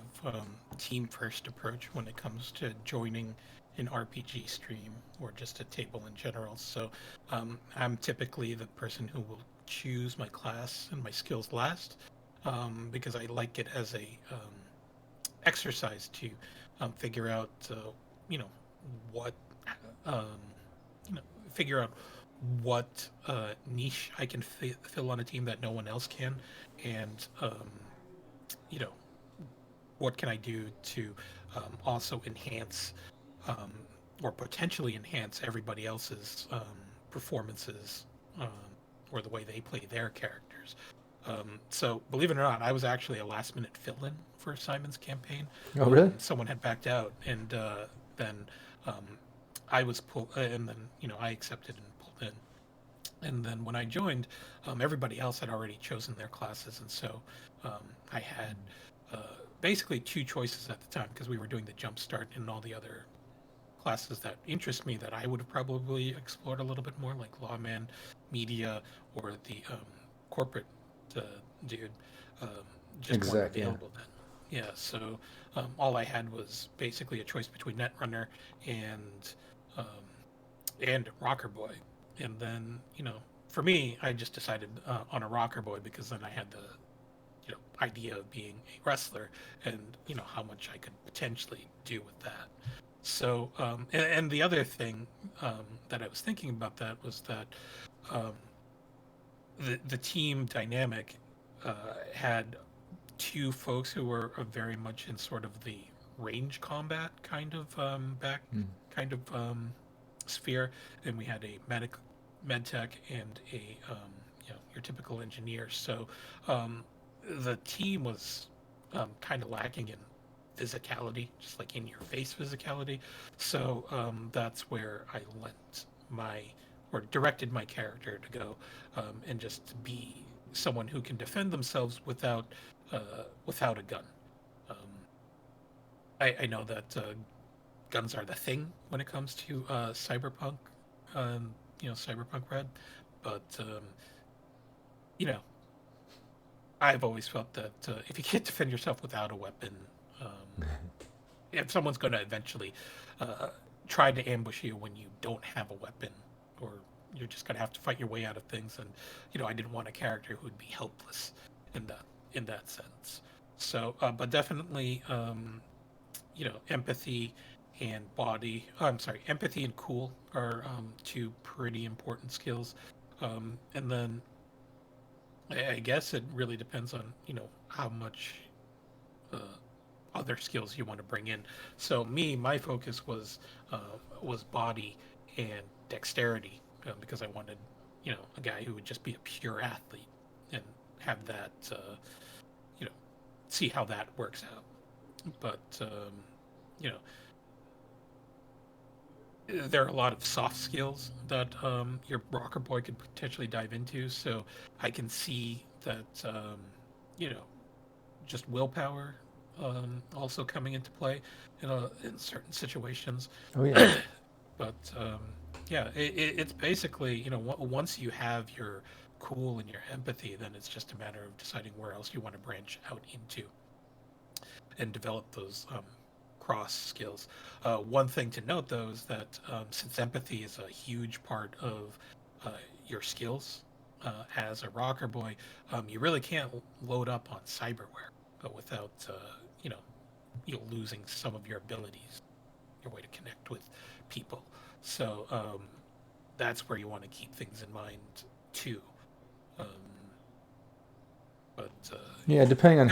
team first approach when it comes to joining an RPG stream or just a table in general. So I'm typically the person who will choose my class and my skills last, because I like it as a exercise to figure out what figure out what niche I can fill on a team that no one else can, and what can I do to also enhance or potentially enhance everybody else's performances, or the way they play their characters. So believe it or not, I was actually a last minute fill-in for Simon's campaign. Oh, really? Someone had backed out, and then um, I was pulled, and then I accepted and pulled in. And then when I joined, everybody else had already chosen their classes, and so I had basically two choices at the time, because we were doing the jumpstart and all the other classes that interest me that I would have probably explored a little bit more, like lawman, media, or the corporate dude, just weren't available then. Yeah, so all I had was basically a choice between Netrunner and Rocker Boy. And then, for me, I just decided on a Rocker Boy, because then I had the idea of being a wrestler, and how much I could potentially do with that. So and the other thing that I was thinking about that was that the team dynamic had two folks who were very much in sort of the range combat kind of sphere, and we had a med tech and a your typical engineer. So the team was kind of lacking in physicality, just like in your face physicality. So that's where I directed my character to go, and just to be someone who can defend themselves without a gun. I know that guns are the thing when it comes to Cyberpunk, Cyberpunk Red, but I've always felt that if you can't defend yourself without a weapon, if someone's going to eventually try to ambush you when you don't have a weapon, or you're just going to have to fight your way out of things, and I didn't want a character who would be helpless in that sense. So, but definitely, empathy and empathy and cool are two pretty important skills, and then I guess it really depends on how much other skills you want to bring in. So my focus was body and dexterity, because I wanted a guy who would just be a pure athlete and have that see how that works out. But there are a lot of soft skills that your rocker boy could potentially dive into. So I can see that just willpower also coming into play in certain situations. Oh yeah. But it's basically once you have your cool and your empathy, then it's just a matter of deciding where else you want to branch out into and develop those cross skills. One thing to note, though, is that since empathy is a huge part of your skills as a rocker boy, you really can't load up on cyberware without losing some of your abilities, your way to connect with people. So that's where you want to keep things in mind too. Depending on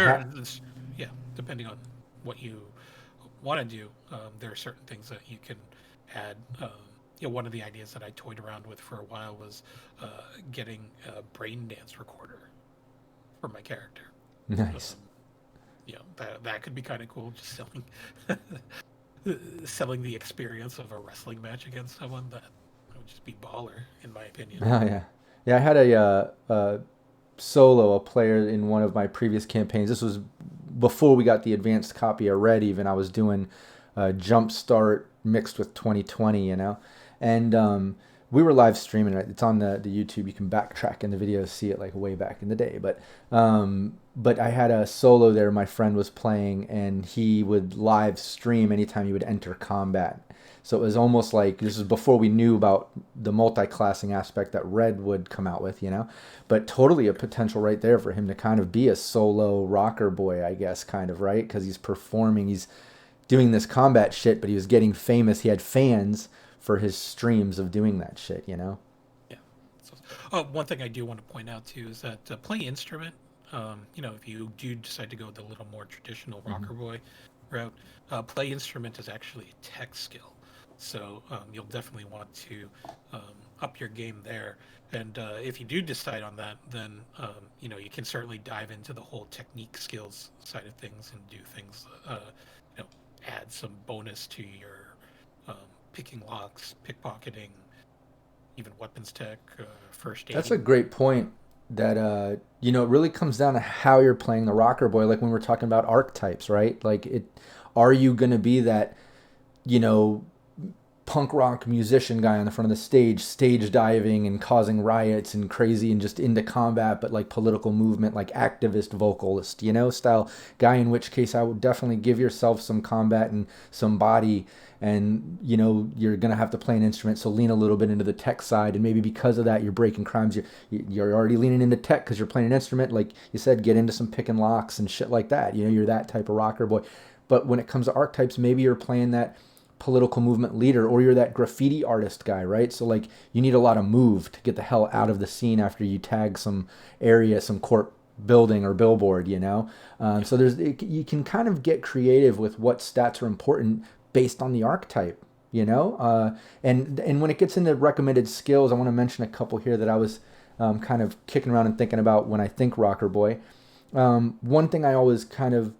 depending on what you want to do, there are certain things that you can add. One of the ideas that I toyed around with for a while was getting a brain dance recorder for my character. Nice. That could be kind of cool, just selling the experience of a wrestling match against someone. That would just be baller, in my opinion. Oh yeah. I had a player in one of my previous campaigns. This was before we got the advanced copy of Red. Even I was doing Jumpstart mixed with 2020, and we were live streaming it. It's on the YouTube. You can backtrack in the videos, see it like way back in the day. But I had a solo there. My friend was playing, and he would live stream anytime he would enter combat. So it was almost like this is before we knew about the multi-classing aspect that Red would come out with, But totally a potential right there for him to kind of be a solo rocker boy, I guess, kind of, right? Because he's performing, he's doing this combat shit, but he was getting famous. He had fans for his streams of doing that shit, Yeah. So, one thing I do want to point out too is that play instrument. If you do decide to go the little more traditional rocker boy route, play instrument is actually a tech skill. So you'll definitely want to up your game there. And if you do decide on that, then you can certainly dive into the whole technique skills side of things and do things, you know, add some bonus to your um, picking locks, pickpocketing, even weapons tech, first That's a aid. great point. That it really comes down to how you're playing the rocker boy. Like when we're talking about archetypes, right? Like are you gonna be that you know punk rock musician guy on the front of the stage diving and causing riots and crazy and just into combat, but like political movement, like activist vocalist, style guy, in which case I would definitely give yourself some combat and some body. And you're gonna have to play an instrument, so lean a little bit into the tech side, and maybe because of that you're breaking crimes. You're already leaning into tech because you're playing an instrument, like you said, get into some pick and locks and shit like that. You're that type of rocker boy. But when it comes to archetypes, maybe you're playing that political movement leader, or you're that graffiti artist guy, right? So like you need a lot of move to get the hell out of the scene after you tag some area, some court building or billboard. So you can kind of get creative with what stats are important based on the archetype. And when it gets into recommended skills, I want to mention a couple here that I was kind of kicking around and thinking about when I think rocker boy. One thing I always kind of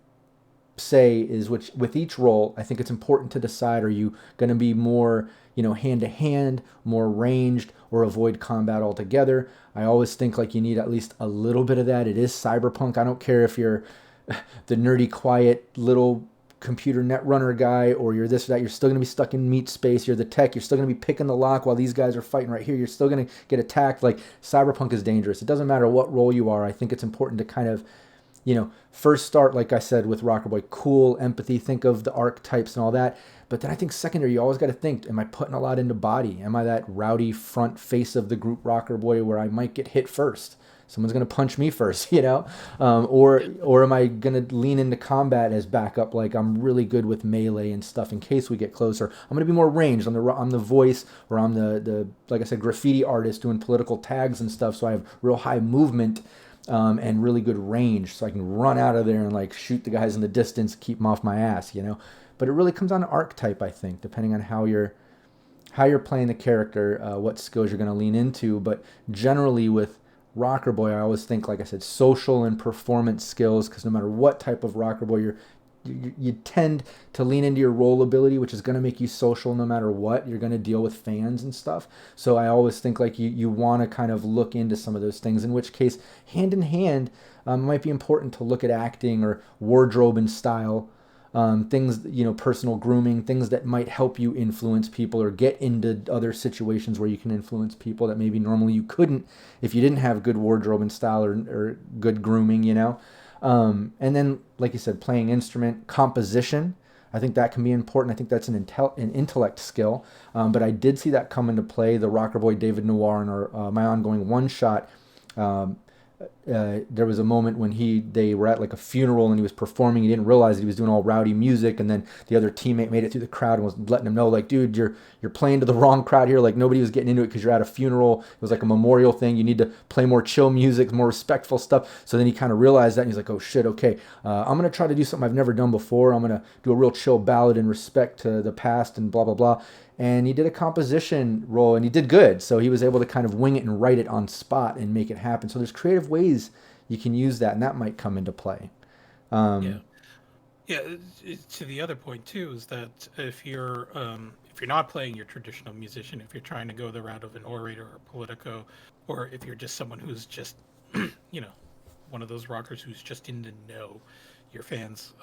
say is, which with each role, I think it's important to decide: are you going to be more, hand to hand, more ranged, or avoid combat altogether? I always think like you need at least a little bit of that. It is cyberpunk. I don't care if you're the nerdy, quiet little computer net runner guy, or you're this or that. You're still going to be stuck in meat space. You're the tech. You're still going to be picking the lock while these guys are fighting right here. You're still going to get attacked. Like cyberpunk is dangerous. It doesn't matter what role you are. I think it's important to kind of first start, like I said, with Rocker Boy, cool, empathy, think of the archetypes and all that. But then I think secondary, you always got to think, am I putting a lot into body? Am I that rowdy front face of the group Rocker Boy where I might get hit first? Someone's going to punch me first, or am I going to lean into combat as backup? Like I'm really good with melee and stuff in case we get closer. I'm going to be more ranged. I'm the voice, or I'm the like I said, graffiti artist doing political tags and stuff. So I have real high movement and really good range, so I can run out of there and like shoot the guys in the distance, keep them off my ass. But it really comes down to archetype, I think, depending on how you're playing the character, what skills you're going to lean into. But generally with Rocker Boy, I always think, like I said, social and performance skills, because no matter what type of Rocker Boy you tend to lean into your role ability, which is going to make you social no matter what. You're going to deal with fans and stuff. So I always think like you want to kind of look into some of those things, in which case, hand in hand, it might be important to look at acting or wardrobe and style. Things, personal grooming, things that might help you influence people or get into other situations where you can influence people that maybe normally you couldn't if you didn't have good wardrobe and style or good grooming. And then, like you said, playing instrument, composition. I think that can be important. I think that's an intellect skill. But I did see that come into play. The rocker boy David Noir in my ongoing one shot. Um, there was a moment when they were at like a funeral and he was performing. He didn't realize that he was doing all rowdy music, and then the other teammate made it through the crowd and was letting him know, like, dude, you're playing to the wrong crowd here. Like nobody was getting into it because you're at a funeral. It was like a memorial thing. You need to play more chill music, more respectful stuff. So then he kind of realized that, and he's like, oh shit, okay, I'm gonna try to do something I've never done before. I'm gonna do a real chill ballad in respect to the past and blah blah blah. And he did a composition role and he did good. So he was able to kind of wing it and write it on spot and make it happen. So there's creative ways you can use that, and that might come into play. Yeah, yeah. To the other point too is that if you're not playing your traditional musician, if you're trying to go the route of an orator or politico, or if you're just someone who's just one of those rockers who's just in the know your fans,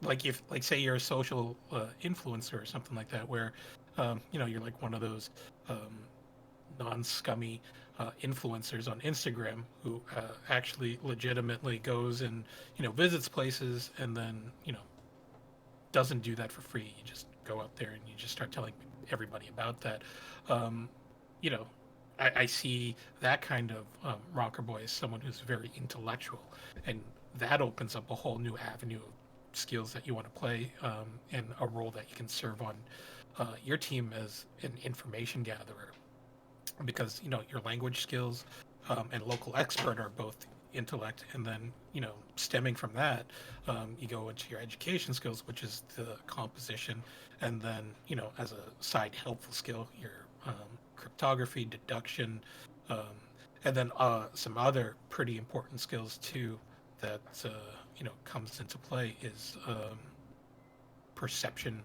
like say you're a social influencer or something like that, where you're like one of those non-scummy influencers on Instagram who actually legitimately goes and visits places, and then doesn't do that for free. You just go out there and you just start telling everybody about that. Um, you know, I see that kind of rocker boy as someone who's very intellectual, and that opens up a whole new avenue of skills that you want to play, and a role that you can serve on your team as an information gatherer, because your language skills and local expert are both intellect, and then stemming from that, you go into your education skills, which is the composition, and then as a side helpful skill, your cryptography, deduction, and then some other pretty important skills too that comes into play is perception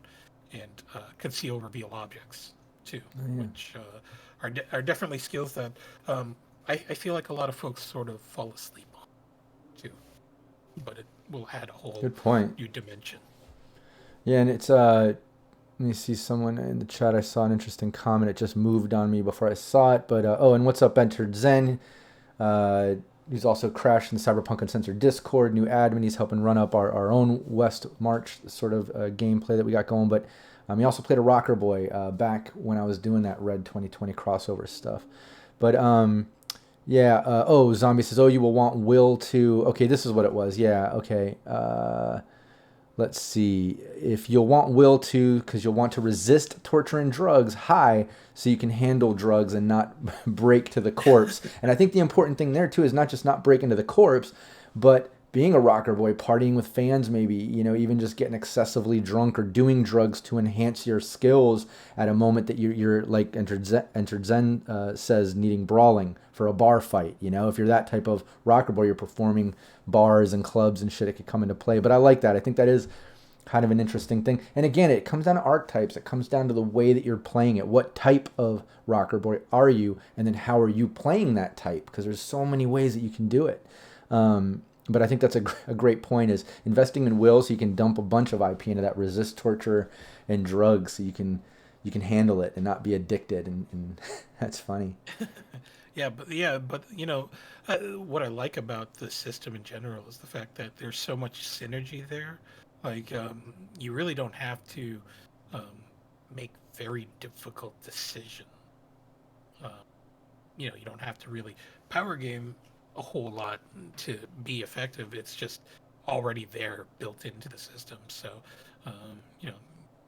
and conceal reveal objects too, which are definitely skills that I feel like a lot of folks sort of fall asleep on too, but it will add a whole good point. new dimension. Yeah, and it's let me see, someone in the chat, I saw an interesting comment. It just moved on me before I saw it, but and what's up, Entered Zen? He's also crashed in the Cyberpunk Uncensored Discord, new admin. He's helping run up our own West March sort of gameplay that we got going. But he also played a Rocker Boy back when I was doing that Red 2020 crossover stuff. But Zombie says, you will want Will to... Okay, this is what it was. Yeah, okay. Let's see. If you'll want Will to, because you'll want to resist torture and drugs, so you can handle drugs and not break to the corpse. And I think the important thing there too is not just not breaking to the corpse, but being a rocker boy, partying with fans, maybe, even just getting excessively drunk or doing drugs to enhance your skills at a moment that you're like Entered Zen says, needing brawling for a bar fight. If you're that type of rocker boy, you're performing bars and clubs and shit, it could come into play. But I like that. I think that is kind of an interesting thing. And again, it comes down to archetypes. It comes down to the way that you're playing it. What type of rocker boy are you? And then how are you playing that type? Because there's so many ways that you can do it. But I think that's a great point, is investing in will so you can dump a bunch of IP into that, resist torture and drugs, so you can handle it and not be addicted. And that's funny. But what I like about the system in general is the fact that there's so much synergy there. Like, you really don't have to make very difficult decisions. You don't have to really power game a whole lot to be effective. It's just already there, built into the system. So,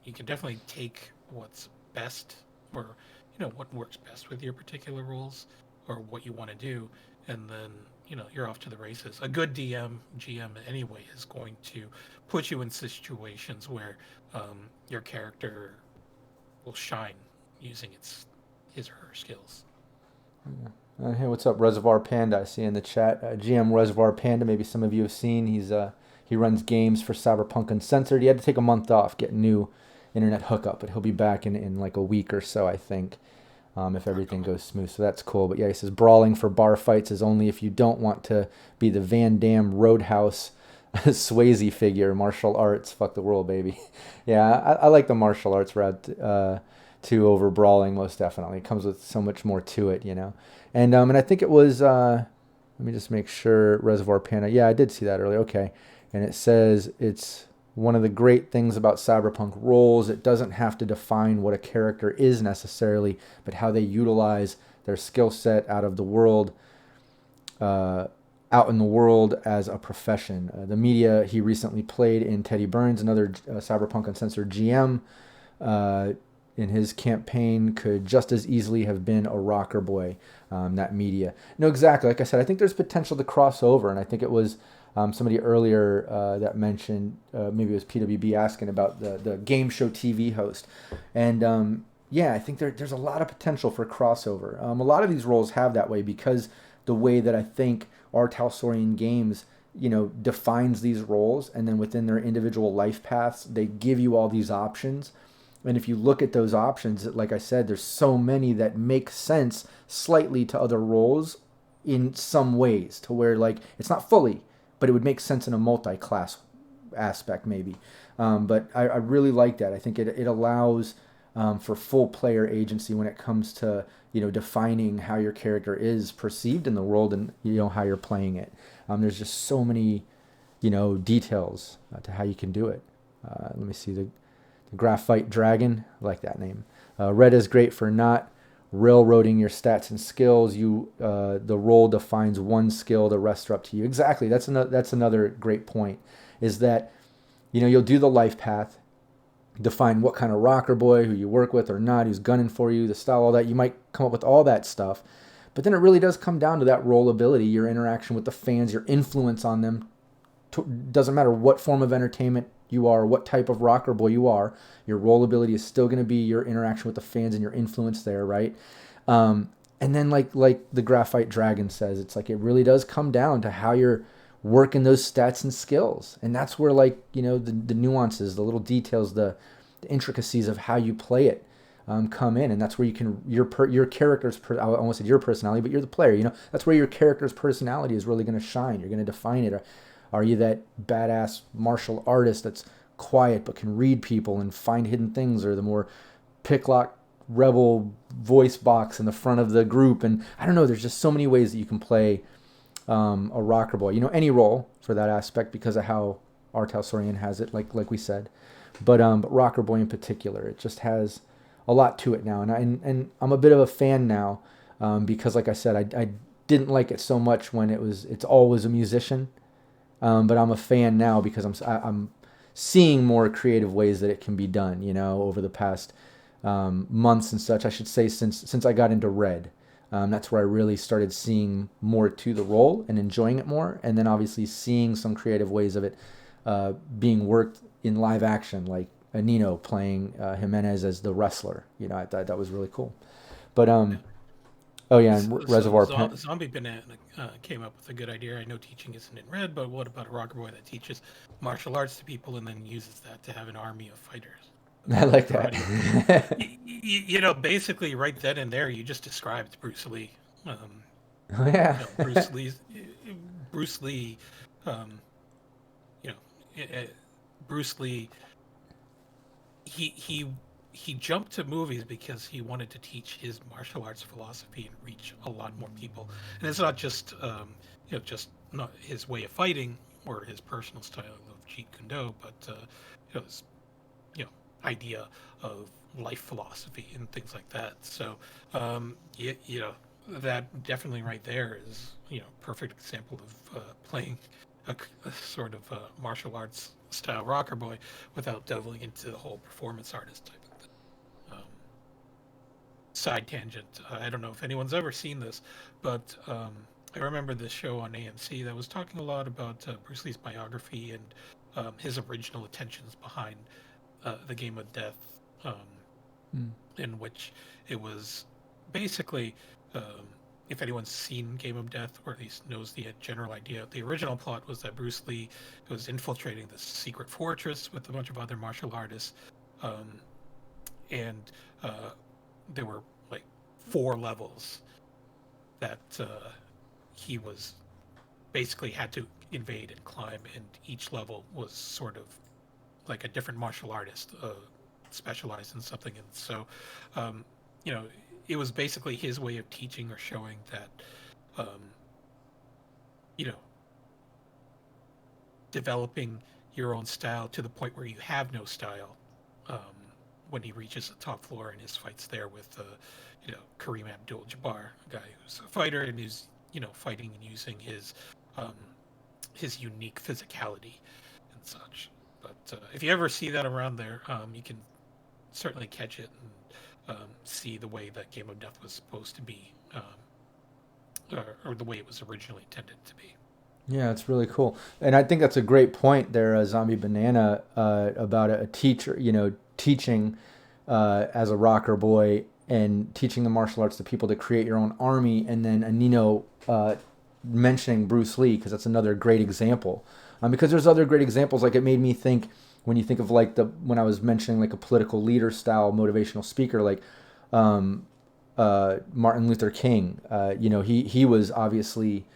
you can definitely take what's best, or what works best with your particular roles or what you want to do, and then you're off to the races. A good GM anyway is going to put you in situations where your character will shine using his or her skills. Hey, what's up, Reservoir Panda? I see in the chat. GM Reservoir Panda, maybe some of you have seen. He runs games for Cyberpunk Uncensored. He had to take a month off, get a new internet hookup, but he'll be back in like a week or so, I think, if everything goes smooth. So that's cool. But yeah, he says brawling for bar fights is only if you don't want to be the Van Damme Roadhouse Swayze figure. Martial arts, fuck the world, baby. Yeah, I like the martial arts route too over brawling, most definitely. It comes with so much more to it, And I think it was, let me just make sure, Reservoir Panda. Yeah, I did see that earlier. Okay. And it says it's one of the great things about Cyberpunk roles. It doesn't have to define what a character is necessarily, but how they utilize their skill set out in the world as a profession. The media he recently played in Teddy Burns, another Cyberpunk Uncensored GM, in his campaign, could just as easily have been a rocker boy, that media. No, exactly. Like I said, I think there's potential to cross over, and I think it was somebody earlier that mentioned, maybe it was PWB, asking about the game show TV host. And I think there's a lot of potential for crossover. A lot of these roles have that way because the way that I think Artalsorian Games defines these roles, and then within their individual life paths, they give you all these options. And if you look at those options, like I said, there's so many that make sense slightly to other roles in some ways, to where like it's not fully, but it would make sense in a multi-class aspect maybe. But I really like that. I think it allows for full player agency when it comes to defining how your character is perceived in the world and how you're playing it. There's just so many details to how you can do it. Let me see, the Graphite Dragon, I like that name. Red is great for not railroading your stats and skills. The role defines one skill, the rest are up to you. Exactly. That's another great point, is that you'll do the life path, define what kind of rocker boy, who you work with or not, who's gunning for you, the style, all that. You might come up with all that stuff, But then it really does come down to that role ability, your interaction with the fans, your influence on them. Doesn't matter what form of entertainment you are, what type of rocker boy you are, your role ability is still going to be your interaction with the fans and your influence there, right? And then like the Graphite Dragon says, it's like it really does come down to how you're working those stats and skills. And that's where, like, you know, the nuances, the little details, the intricacies of how you play it come in. And that's where you can, your character's, I almost said your personality, but you're the player, you know, that's where your character's personality is really going to shine. You're going to define it. Are you that badass martial artist that's quiet but can read people and find hidden things, or the more picklock rebel voice box in the front of the group? And I don't know, there's just so many ways that you can play a rocker boy, you know, any role for that aspect, because of how Artausorian has it, like we said. But rocker boy in particular, it just has a lot to it now, and I'm a bit of a fan now, because like I said, I didn't like it so much when it's always a musician, but I'm a fan now because I'm seeing more creative ways that it can be done, you know, over the past months and such. I should say since I got into Red. That's where I really started seeing more to the role and enjoying it more. And then obviously seeing some creative ways of it being worked in live action, like Anino playing Ximenez as the wrestler. You know, I thought that was really cool. But, oh yeah, and Reservoir Pen. Zombie Banana came up with a good idea. I know teaching isn't in Red, but what about a rocker boy that teaches martial arts to people and then uses that to have an army of fighters? I like that. You know, basically, right then and there, you just described Bruce Lee. Oh, yeah. You know, Bruce Lee. You know, Bruce Lee. He jumped to movies because he wanted to teach his martial arts philosophy and reach a lot more people. And it's not just you know, just not his way of fighting or his personal style of Jeet Kune Do, but you know, his, you know, idea of life philosophy and things like that. So you know, that definitely right there is, you know, perfect example of playing a sort of martial arts style rocker boy without delving into the whole performance artist type of thing. Side tangent, I don't know if anyone's ever seen this, but I remember this show on AMC that was talking a lot about Bruce Lee's biography and his original intentions behind the Game of Death, in which it was basically, if anyone's seen Game of Death, or at least knows the general idea, the original plot was that Bruce Lee was infiltrating this secret fortress with a bunch of other martial artists, and there were like 4 levels that he was basically had to invade and climb, and each level was sort of like a different martial artist specialized in something. And so you know, it was basically his way of teaching or showing that you know, developing your own style to the point where you have no style when he reaches the top floor in his fights there with you know, Kareem Abdul-Jabbar, a guy who's a fighter and who's, you know, fighting and using his unique physicality and such. But if you ever see that around there, you can certainly catch it and see the way that Game of Death was supposed to be, or the way it was originally intended to be. Yeah, it's really cool. And I think that's a great point there, Zombie Banana, about a teacher, you know, teaching as a rocker boy and teaching the martial arts to people to create your own army. And then Anino mentioning Bruce Lee, because that's another great example. Because there's other great examples. Like, it made me think, when you think of like when I was mentioning like a political leader style motivational speaker, like Martin Luther King, you know, he was obviously,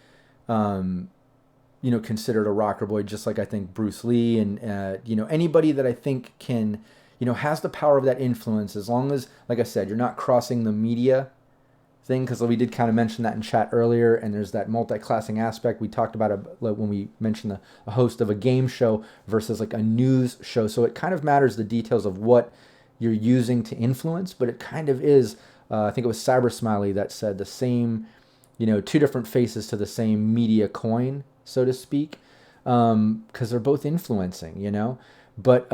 you know, considered a rocker boy, just like I think Bruce Lee, and you know, anybody that I think can, you know, has the power of that influence, as long as, like I said, you're not crossing the media thing, because we did kind of mention that in chat earlier, and there's that multi-classing aspect. We talked about it when we mentioned a host of a game show versus like a news show, so it kind of matters the details of what you're using to influence, but it kind of is, I think it was Cyber Smiley that said the same, you know, 2 different faces to the same media coin, so to speak, because they're both influencing, you know. But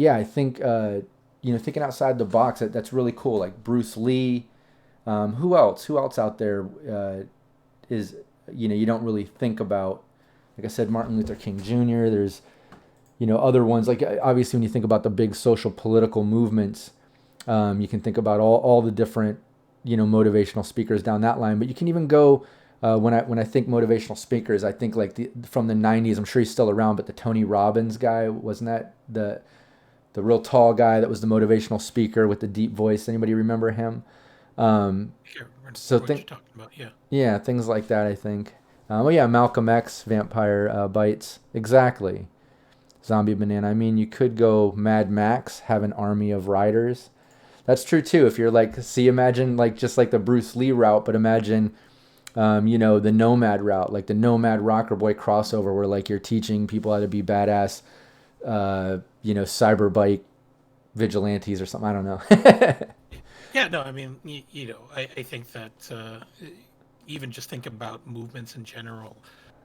yeah, I think you know, thinking outside the box, that's really cool. Like Bruce Lee, Who else? Who else out there is, you don't really think about? Like I said, Martin Luther King Jr. There's, other ones, like obviously when you think about the big social political movements, you can think about all the different, motivational speakers down that line. But you can even go, when I think motivational speakers, I think like from the '90s. I'm sure he's still around, but the Tony Robbins guy, wasn't that the real tall guy that was the motivational speaker with the deep voice? Anybody remember him? Here, So what you're think, talking about, yeah. yeah, things like that. I think. Oh yeah, Malcolm X, Vampire Bites, exactly. Zombie Banana. I mean, you could go Mad Max, have an army of riders. That's true too. If you're like, see, imagine like just like the Bruce Lee route, but imagine, the Nomad route, like the Nomad Rocker Boy crossover, where like you're teaching people how to be badass, cyber bike vigilantes or something. I don't know. Yeah, no, I mean, I think that even just think about movements in general,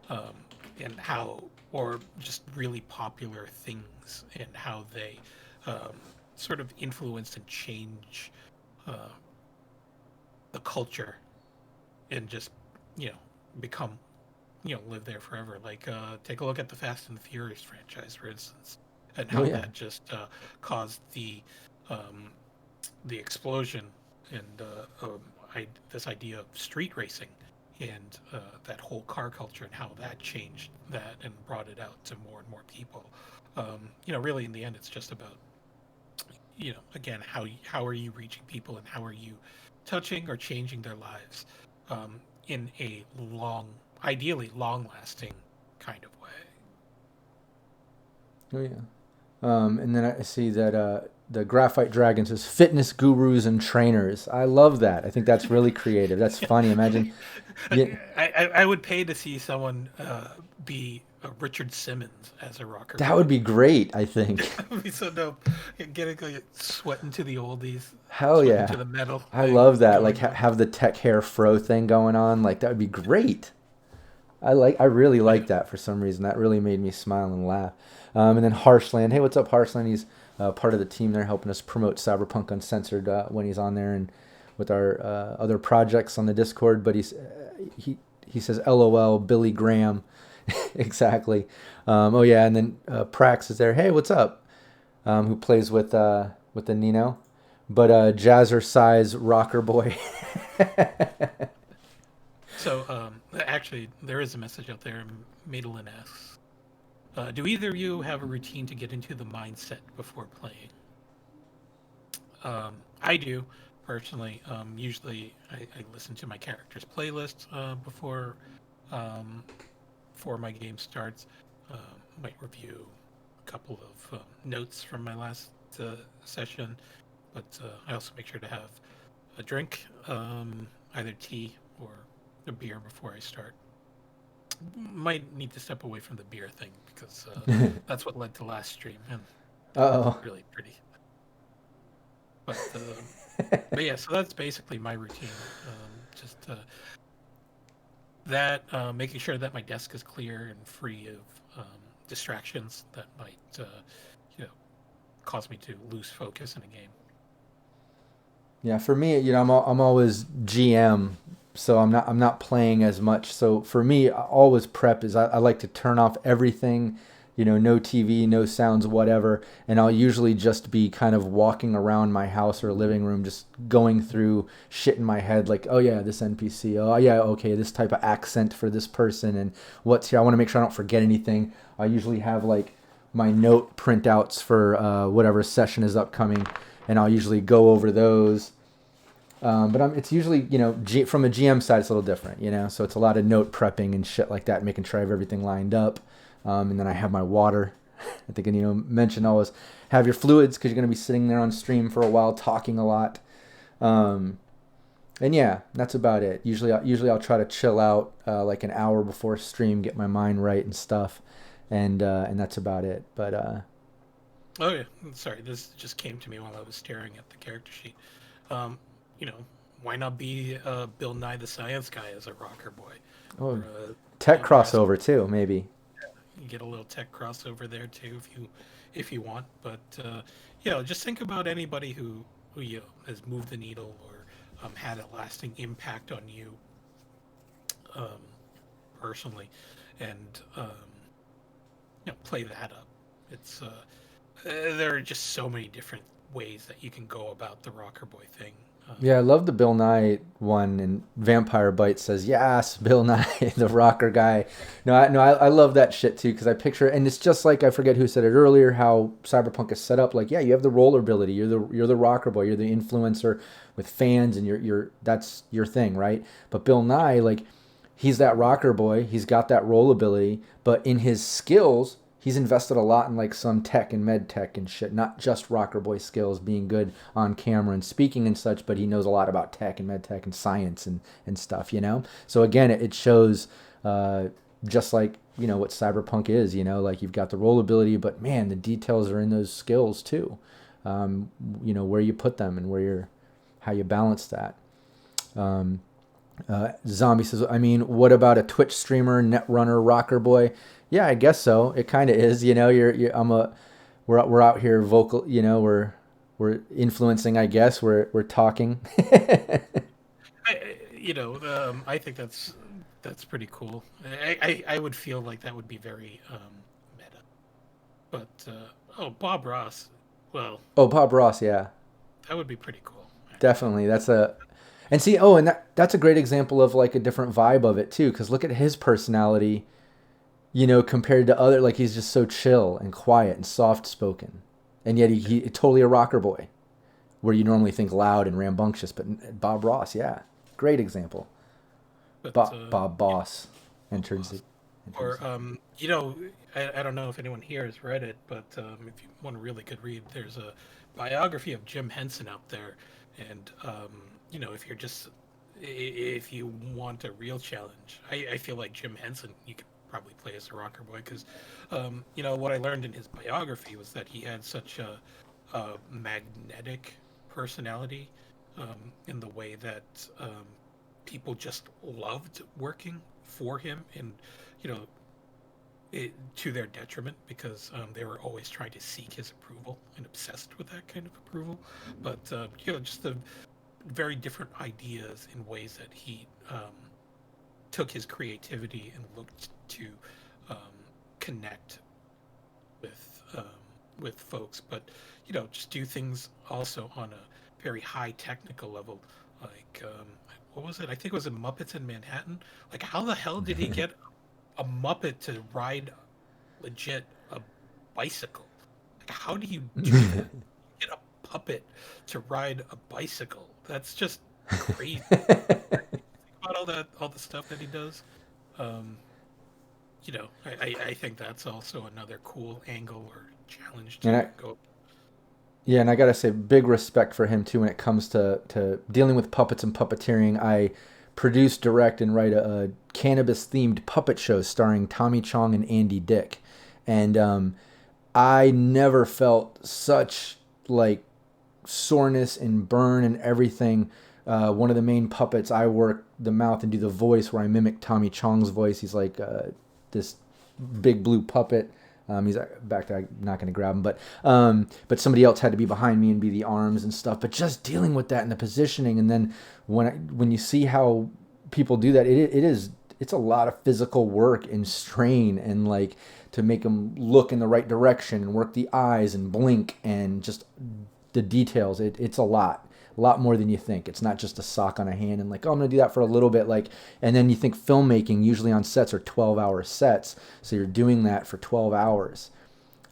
um, and how, or just really popular things and how they um, sort of influence and change uh, the culture and just, you know, become, live there forever. Like, take a look at the Fast and the Furious franchise, for instance, and Oh how yeah. that just caused um, the explosion and this idea of street racing and that whole car culture and how that changed that and brought it out to more and more people. Really in the end, it's just about, again, how are you reaching people and how are you touching or changing their lives in a ideally long-lasting kind of way. Oh yeah. And then I see that the Graphite Dragon says fitness gurus and trainers. I love that. I think that's really creative. That's funny. Imagine, yeah, I would pay to see someone be Richard Simmons as a rocker that would boy. be great. I think. That would be so dope. Getting like, sweating to the oldies, Hell sweating to yeah. the metal, I like love that. Like going on. have the tech hair fro thing going on. Like that would be great. I really Yeah. like that for some reason. That really made me smile and laugh. And then Harshland. Hey, what's up, Harshland? He's part of the team there helping us promote Cyberpunk Uncensored when he's on there and with our other projects on the Discord. But he says, LOL, Billy Graham. Exactly. Oh, yeah. And then Prax is there. Hey, what's up? Who plays with the Nino. But Jazzercise Rocker Boy. So, actually, there is a message out there. Madeline asks, "Do either of you have a routine to get into the mindset before playing?" I do, personally. Usually, I listen to my character's playlist um, before my game starts. Uh, might review a couple of notes from my last session, but I also make sure to have a drink, either tea or a beer before I start. Might need to step away from the beer thing because that's what led to last stream, and that wasn't Oh. really pretty. But yeah, so that's basically my routine. Just that making sure that my desk is clear and free of distractions that might you know cause me to lose focus in a game. Yeah, for me, I'm always GM, so I'm not playing as much. So for me, always prep is I like to turn off everything, no TV, no sounds, whatever, and I'll usually just be kind of walking around my house or living room, just going through shit in my head, like, oh yeah, this NPC, oh yeah, okay, this type of accent for this person, and what's here. I want to make sure I don't forget anything. I usually have like my note printouts for whatever session is upcoming, and I'll usually go over those. But it's usually, from a GM side, it's a little different, So it's a lot of note prepping and shit like that, making sure I have everything lined up. And then I have my water. I think, mention always have your fluids because you're going to be sitting there on stream for a while, talking a lot. Um, and yeah, that's about it. Usually I'll try to chill out like an hour before stream, get my mind right and stuff. And that's about it. But Oh yeah, sorry, this just came to me while I was staring at the character sheet. Um, you know, why not be Bill Nye the Science Guy as a rocker boy, oh, or tech Jurassic? crossover too, maybe. You get a little tech crossover there too, if you want. But just think about anybody who has moved the needle or had a lasting impact on you um, personally, and play that up. It's there are just so many different ways that you can go about the Rocker Boy thing. Yeah, I love the Bill Nye one, and Vampire Bite says, "Yes, Bill Nye, the rocker guy." I love that shit too because I picture, and it's just like I forget who said it earlier, how Cyberpunk is set up. Like, yeah, you have the roller ability, you're the rocker boy, you're the influencer with fans, and you're that's your thing, right? But Bill Nye, like, he's that rocker boy, he's got that roll ability, but in his skills, he's invested a lot in like some tech and med tech and shit, not just rocker boy skills, being good on camera and speaking and such, but he knows a lot about tech and med tech and science and stuff, you know? So again, it shows just like, you know, what Cyberpunk is, you know, like you've got the roll ability, but man, the details are in those skills too. You know, where you put them and how you balance that. Zombie says, I mean, what about a Twitch streamer, netrunner, rocker boy? Yeah, I guess so. It kind of is. You know, we're out here vocal. You know, we're influencing. I guess we're talking. I think that's pretty cool. I would feel like that would be very meta. But Bob Ross, well, Oh, Bob Ross, yeah, that would be pretty cool. definitely. And that's a great example of like a different vibe of it too. Because look at his personality, you know, compared to other, like he's just so chill and quiet and soft spoken, and yet he totally a rocker boy, where you normally think loud and rambunctious. But Bob Ross, yeah, great example. But Bob Boss enters it. Or I don't know if anyone here has read it, but if you want a really good read, there's a biography of Jim Henson out there, and if you want a real challenge, I feel like Jim Henson you could probably play as a rocker boy because what I learned in his biography was that he had such a magnetic personality in the way that people just loved working for him, and you know to their detriment because they were always trying to seek his approval and obsessed with that kind of approval. But just the very different ideas in ways that he took his creativity and looked to um, connect with folks, but just do things also on a very high technical level, like what was it? I think it was in Muppets in Manhattan. Like, how the hell did he get a Muppet to ride legit a bicycle? Like, how do you do that? Get a puppet to ride a bicycle? That's just crazy. About all the stuff that he does. Um, I think that's also another cool angle or challenge to go. Yeah, and I gotta say, big respect for him too when it comes to dealing with puppets and puppeteering. I produce, direct, and write a cannabis-themed puppet show starring Tommy Chong and Andy Dick, and I never felt such like soreness and burn and everything. One of the main puppets, I work the mouth and do the voice where I mimic Tommy Chong's voice. He's like this big blue puppet. He's back there. I'm not going to grab him, but somebody else had to be behind me and be the arms and stuff. But just dealing with that and the positioning, and then when you see how people do that, it's a lot of physical work and strain, and like to make them look in the right direction and work the eyes and blink and just the details. It's a lot more than you think. It's not just a sock on a hand and like, oh, I'm gonna do that for a little bit, like, and then you think filmmaking usually on sets are 12-hour sets, so you're doing that for 12 hours.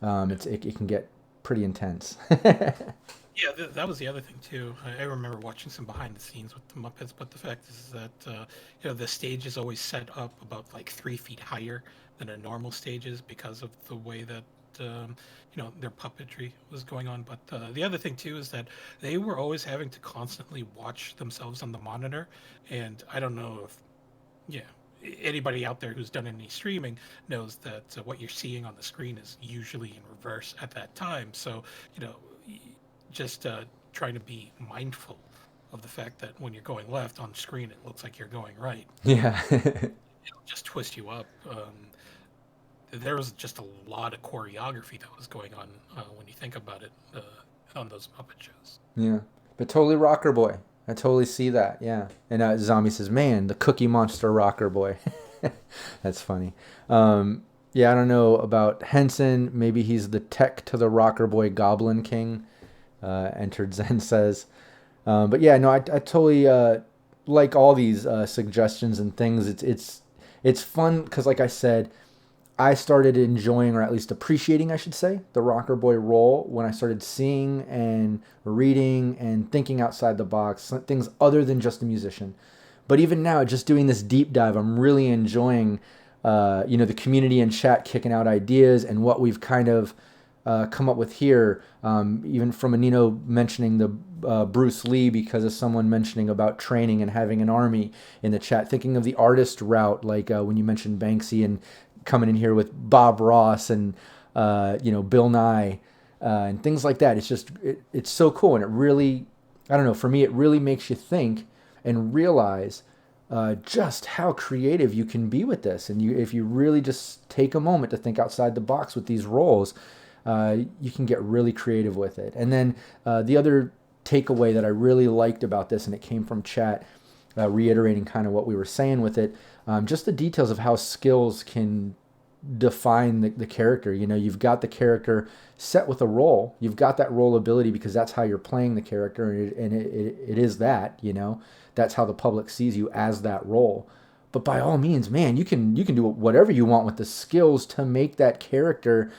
It can get pretty intense. Yeah, that was the other thing too. I remember watching some behind the scenes with the Muppets, but the fact is that the stage is always set up about like 3 feet higher than a normal stage is because of the way that their puppetry was going on. But the other thing too is that they were always having to constantly watch themselves on the monitor, and I don't know if anybody out there who's done any streaming knows that what you're seeing on the screen is usually in reverse at that time. So just trying to be mindful of the fact that when you're going left on screen, it looks like you're going right. Yeah. It'll just twist you up. There was just a lot of choreography that was going on when you think about it on those Muppet shows. Yeah, but totally rocker boy. I totally see that. Yeah. And Zombie says, "Man, the Cookie Monster Rocker Boy." That's funny. Yeah, I don't know about Henson. Maybe he's the tech to the Rocker Boy Goblin King. Entered Zen says. But yeah, no, I totally like all these suggestions and things. It's fun because, like I said, I started enjoying, or at least appreciating, I should say, the rocker boy role when I started seeing and reading and thinking outside the box, things other than just a musician. But even now, just doing this deep dive, I'm really enjoying, the community and chat kicking out ideas and what we've kind of come up with here. Even from Anino mentioning the Bruce Lee because of someone mentioning about training and having an army in the chat. Thinking of the artist route, like when you mentioned Banksy and coming in here with Bob Ross and Bill Nye and things like that. It's just it's so cool, and it really, I don't know, for me it really makes you think and realize just how creative you can be with this. And if you really just take a moment to think outside the box with these roles, you can get really creative with it. And then the other takeaway that I really liked about this, and it came from chat, reiterating kind of what we were saying with it, just the details of how skills can define the character. You've got the character set with a role. You've got that role ability because that's how you're playing the character, and it is that, that's how the public sees you, as that role. But by all means, man, you can do whatever you want with the skills to make that character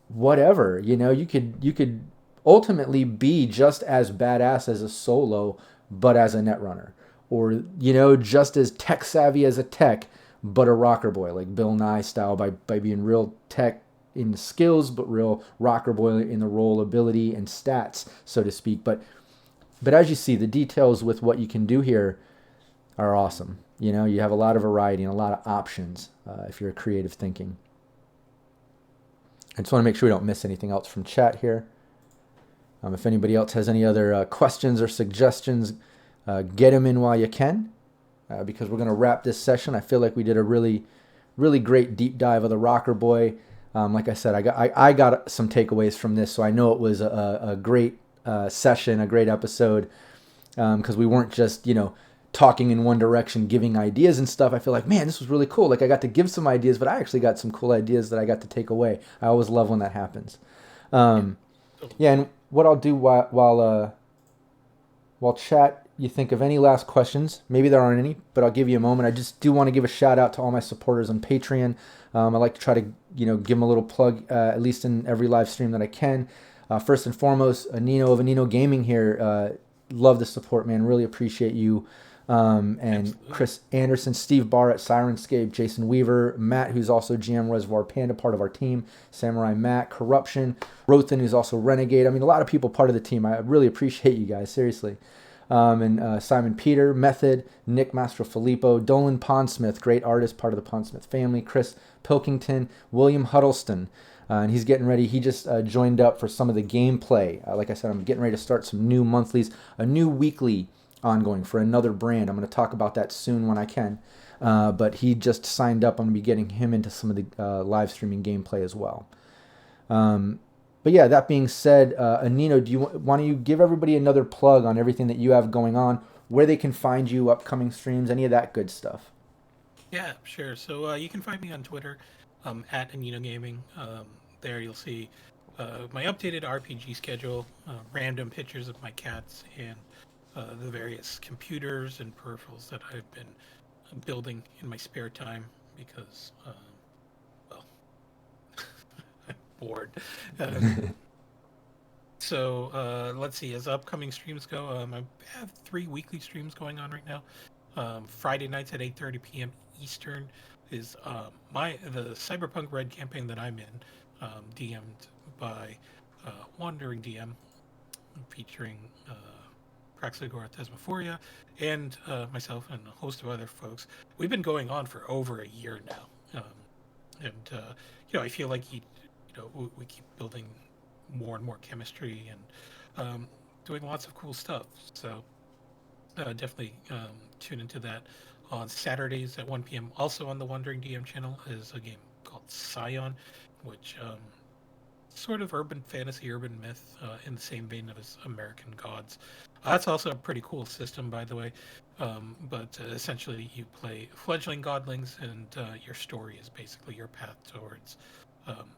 whatever. You could ultimately be just as badass as a solo, but as a netrunner, or just as tech savvy as a tech, but a rocker boy, like Bill Nye style, by being real tech in skills, but real rocker boy in the role ability and stats, so to speak. But as you see, the details with what you can do here are awesome. You have a lot of variety and a lot of options if you're creative thinking. I just want to make sure we don't miss anything else from chat here. If anybody else has any other questions or suggestions, get them in while you can, because we're going to wrap this session. I feel like we did a really, really great deep dive of the Rocker Boy. Like I said, I got some takeaways from this, so I know it was a great session, a great episode, because we weren't just, talking in one direction, giving ideas and stuff. I feel like, man, this was really cool. Like I got to give some ideas, but I actually got some cool ideas that I got to take away. I always love when that happens. Yeah, and what I'll do while chat, you think of any last questions. Maybe there aren't any, but I'll give you a moment. I just do want to give a shout out to all my supporters on Patreon. I like to try to, give them a little plug, at least in every live stream that I can. First and foremost, Anino of Anino Gaming here. Love the support, man. Really appreciate you. And absolutely. Chris Anderson, Steve Barr at Sirenscape, Jason Weaver, Matt, who's also GM Reservoir Panda, part of our team, Samurai Matt, Corruption, Rothan, who's also Renegade. I mean, a lot of people part of the team. I really appreciate you guys, seriously. And Simon Peter, Method, Nick Mastrofilippo, Dolan Pondsmith, great artist, part of the Pondsmith family, Chris Pilkington, William Huddleston, and he's getting ready. He just joined up for some of the gameplay. Like I said, I'm getting ready to start some new monthlies, a new weekly ongoing for another brand. I'm going to talk about that soon when I can. But he just signed up. I'm going to be getting him into some of the live streaming gameplay as well. But yeah, that being said, Anino, do you want to give everybody another plug on everything that you have going on, where they can find you, upcoming streams, any of that good stuff? Yeah, sure. So you can find me on Twitter at Anino Gaming. There you'll see my updated RPG schedule, random pictures of my cats, and the various computers and peripherals that I've been building in my spare time because, well, I'm bored. So let's see, as upcoming streams go, I have 3 weekly streams going on right now. Friday nights at 8:30 p.m. Eastern is the Cyberpunk Red campaign that I'm in, DM'd by WanderingDM, featuring Praxigora Thesmophoria and myself and a host of other folks. We've been going on for over a year now, and I feel like we keep building more and more chemistry and doing lots of cool stuff. So definitely tune into that. On Saturdays at 1 p.m. also on the WanderingDM channel is a game called Scion, which sort of urban fantasy, urban myth, in the same vein as American Gods. That's also a pretty cool system, by the way. But essentially, you play fledgling godlings, and your story is basically your path towards um,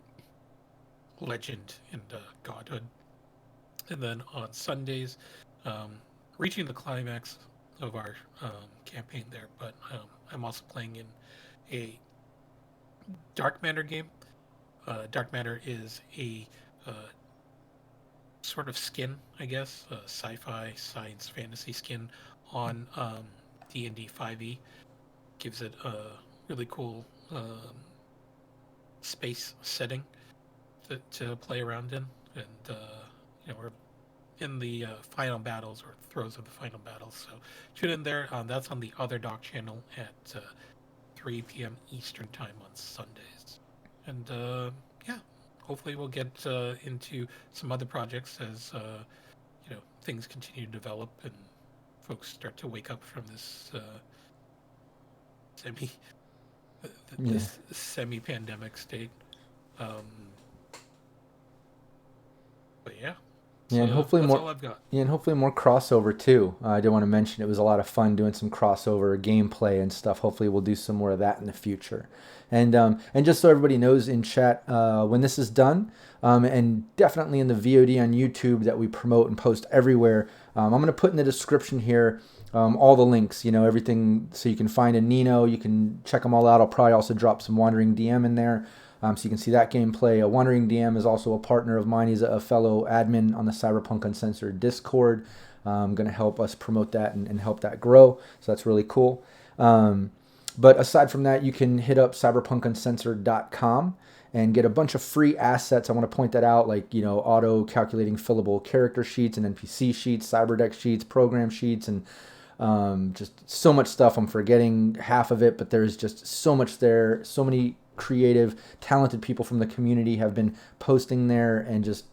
legend and godhood. And then on Sundays, um, reaching the climax of our campaign there. But I'm also playing in a Dark Matter game. Dark Matter is a uh, sort of skin, I guess, a sci-fi science fantasy skin on D&D 5e. Gives it a really cool space setting to play around in, and we're in the final battles or throes of the final battles. So tune in there. That's on the Other Doc channel at 3 p.m. Eastern time on Sundays. And yeah, hopefully we'll get into some other projects as things continue to develop and folks start to wake up from this semi-pandemic state. But yeah. Yeah, and hopefully that's more. all I've got. Yeah, and hopefully more crossover too. I did want to mention it was a lot of fun doing some crossover gameplay and stuff. Hopefully we'll do some more of that in the future. And just so everybody knows in chat, when this is done, and definitely in the VOD on YouTube that we promote and post everywhere, I'm going to put in the description here all the links, everything, so you can find Anino, you can check them all out. I'll probably also drop some WanderingDM in there. So you can see that gameplay. WanderingDM is also a partner of mine. He's a fellow admin on the Cyberpunk Uncensored Discord. Going to help us promote that and help that grow. So that's really cool. But aside from that, you can hit up cyberpunkuncensored.com and get a bunch of free assets. I want to point that out, like, auto-calculating fillable character sheets and NPC sheets, cyberdeck sheets, program sheets, and just so much stuff. I'm forgetting half of it, but there's just so much there. So many creative, talented people from the community have been posting there, and just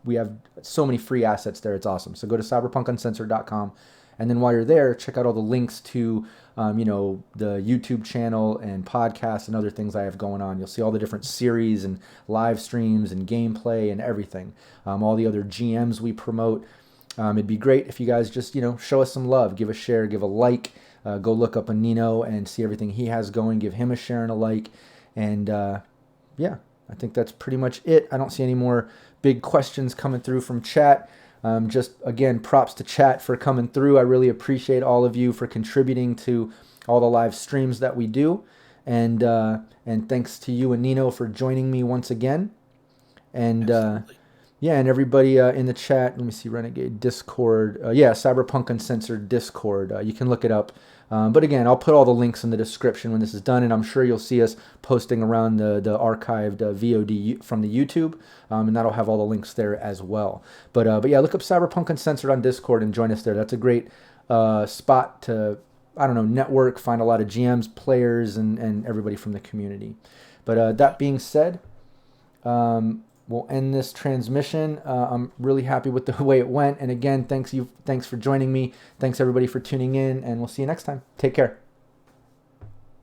we have so many free assets there. It's awesome. So go to cyberpunkuncensored.com, and then while you're there, check out all the links to the YouTube channel and podcasts and other things I have going on. You'll see all the different series and live streams and gameplay and everything. All the other GMs we promote. It'd be great if you guys just show us some love, give a share, give a like. Go look up Anino and see everything he has going. Give him a share and a like. And yeah, I think that's pretty much it. I don't see any more big questions coming through from chat. Just again, props to chat for coming through. I really appreciate all of you for contributing to all the live streams that we do. And thanks to you, Anino, for joining me once again. And yeah, and everybody in the chat. Let me see, Renegade Discord. Cyberpunk Uncensored Discord. You can look it up. But again, I'll put all the links in the description when this is done, and I'm sure you'll see us posting around the archived VOD from the YouTube, and that'll have all the links there as well. But yeah, look up Cyberpunk Uncensored on Discord and join us there. That's a great spot to, network, find a lot of GMs, players, and everybody from the community. But that being said, we'll end this transmission. I'm really happy with the way it went. And again, thanks for joining me. Thanks everybody for tuning in, and we'll see you next time. Take care.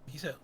Peace out.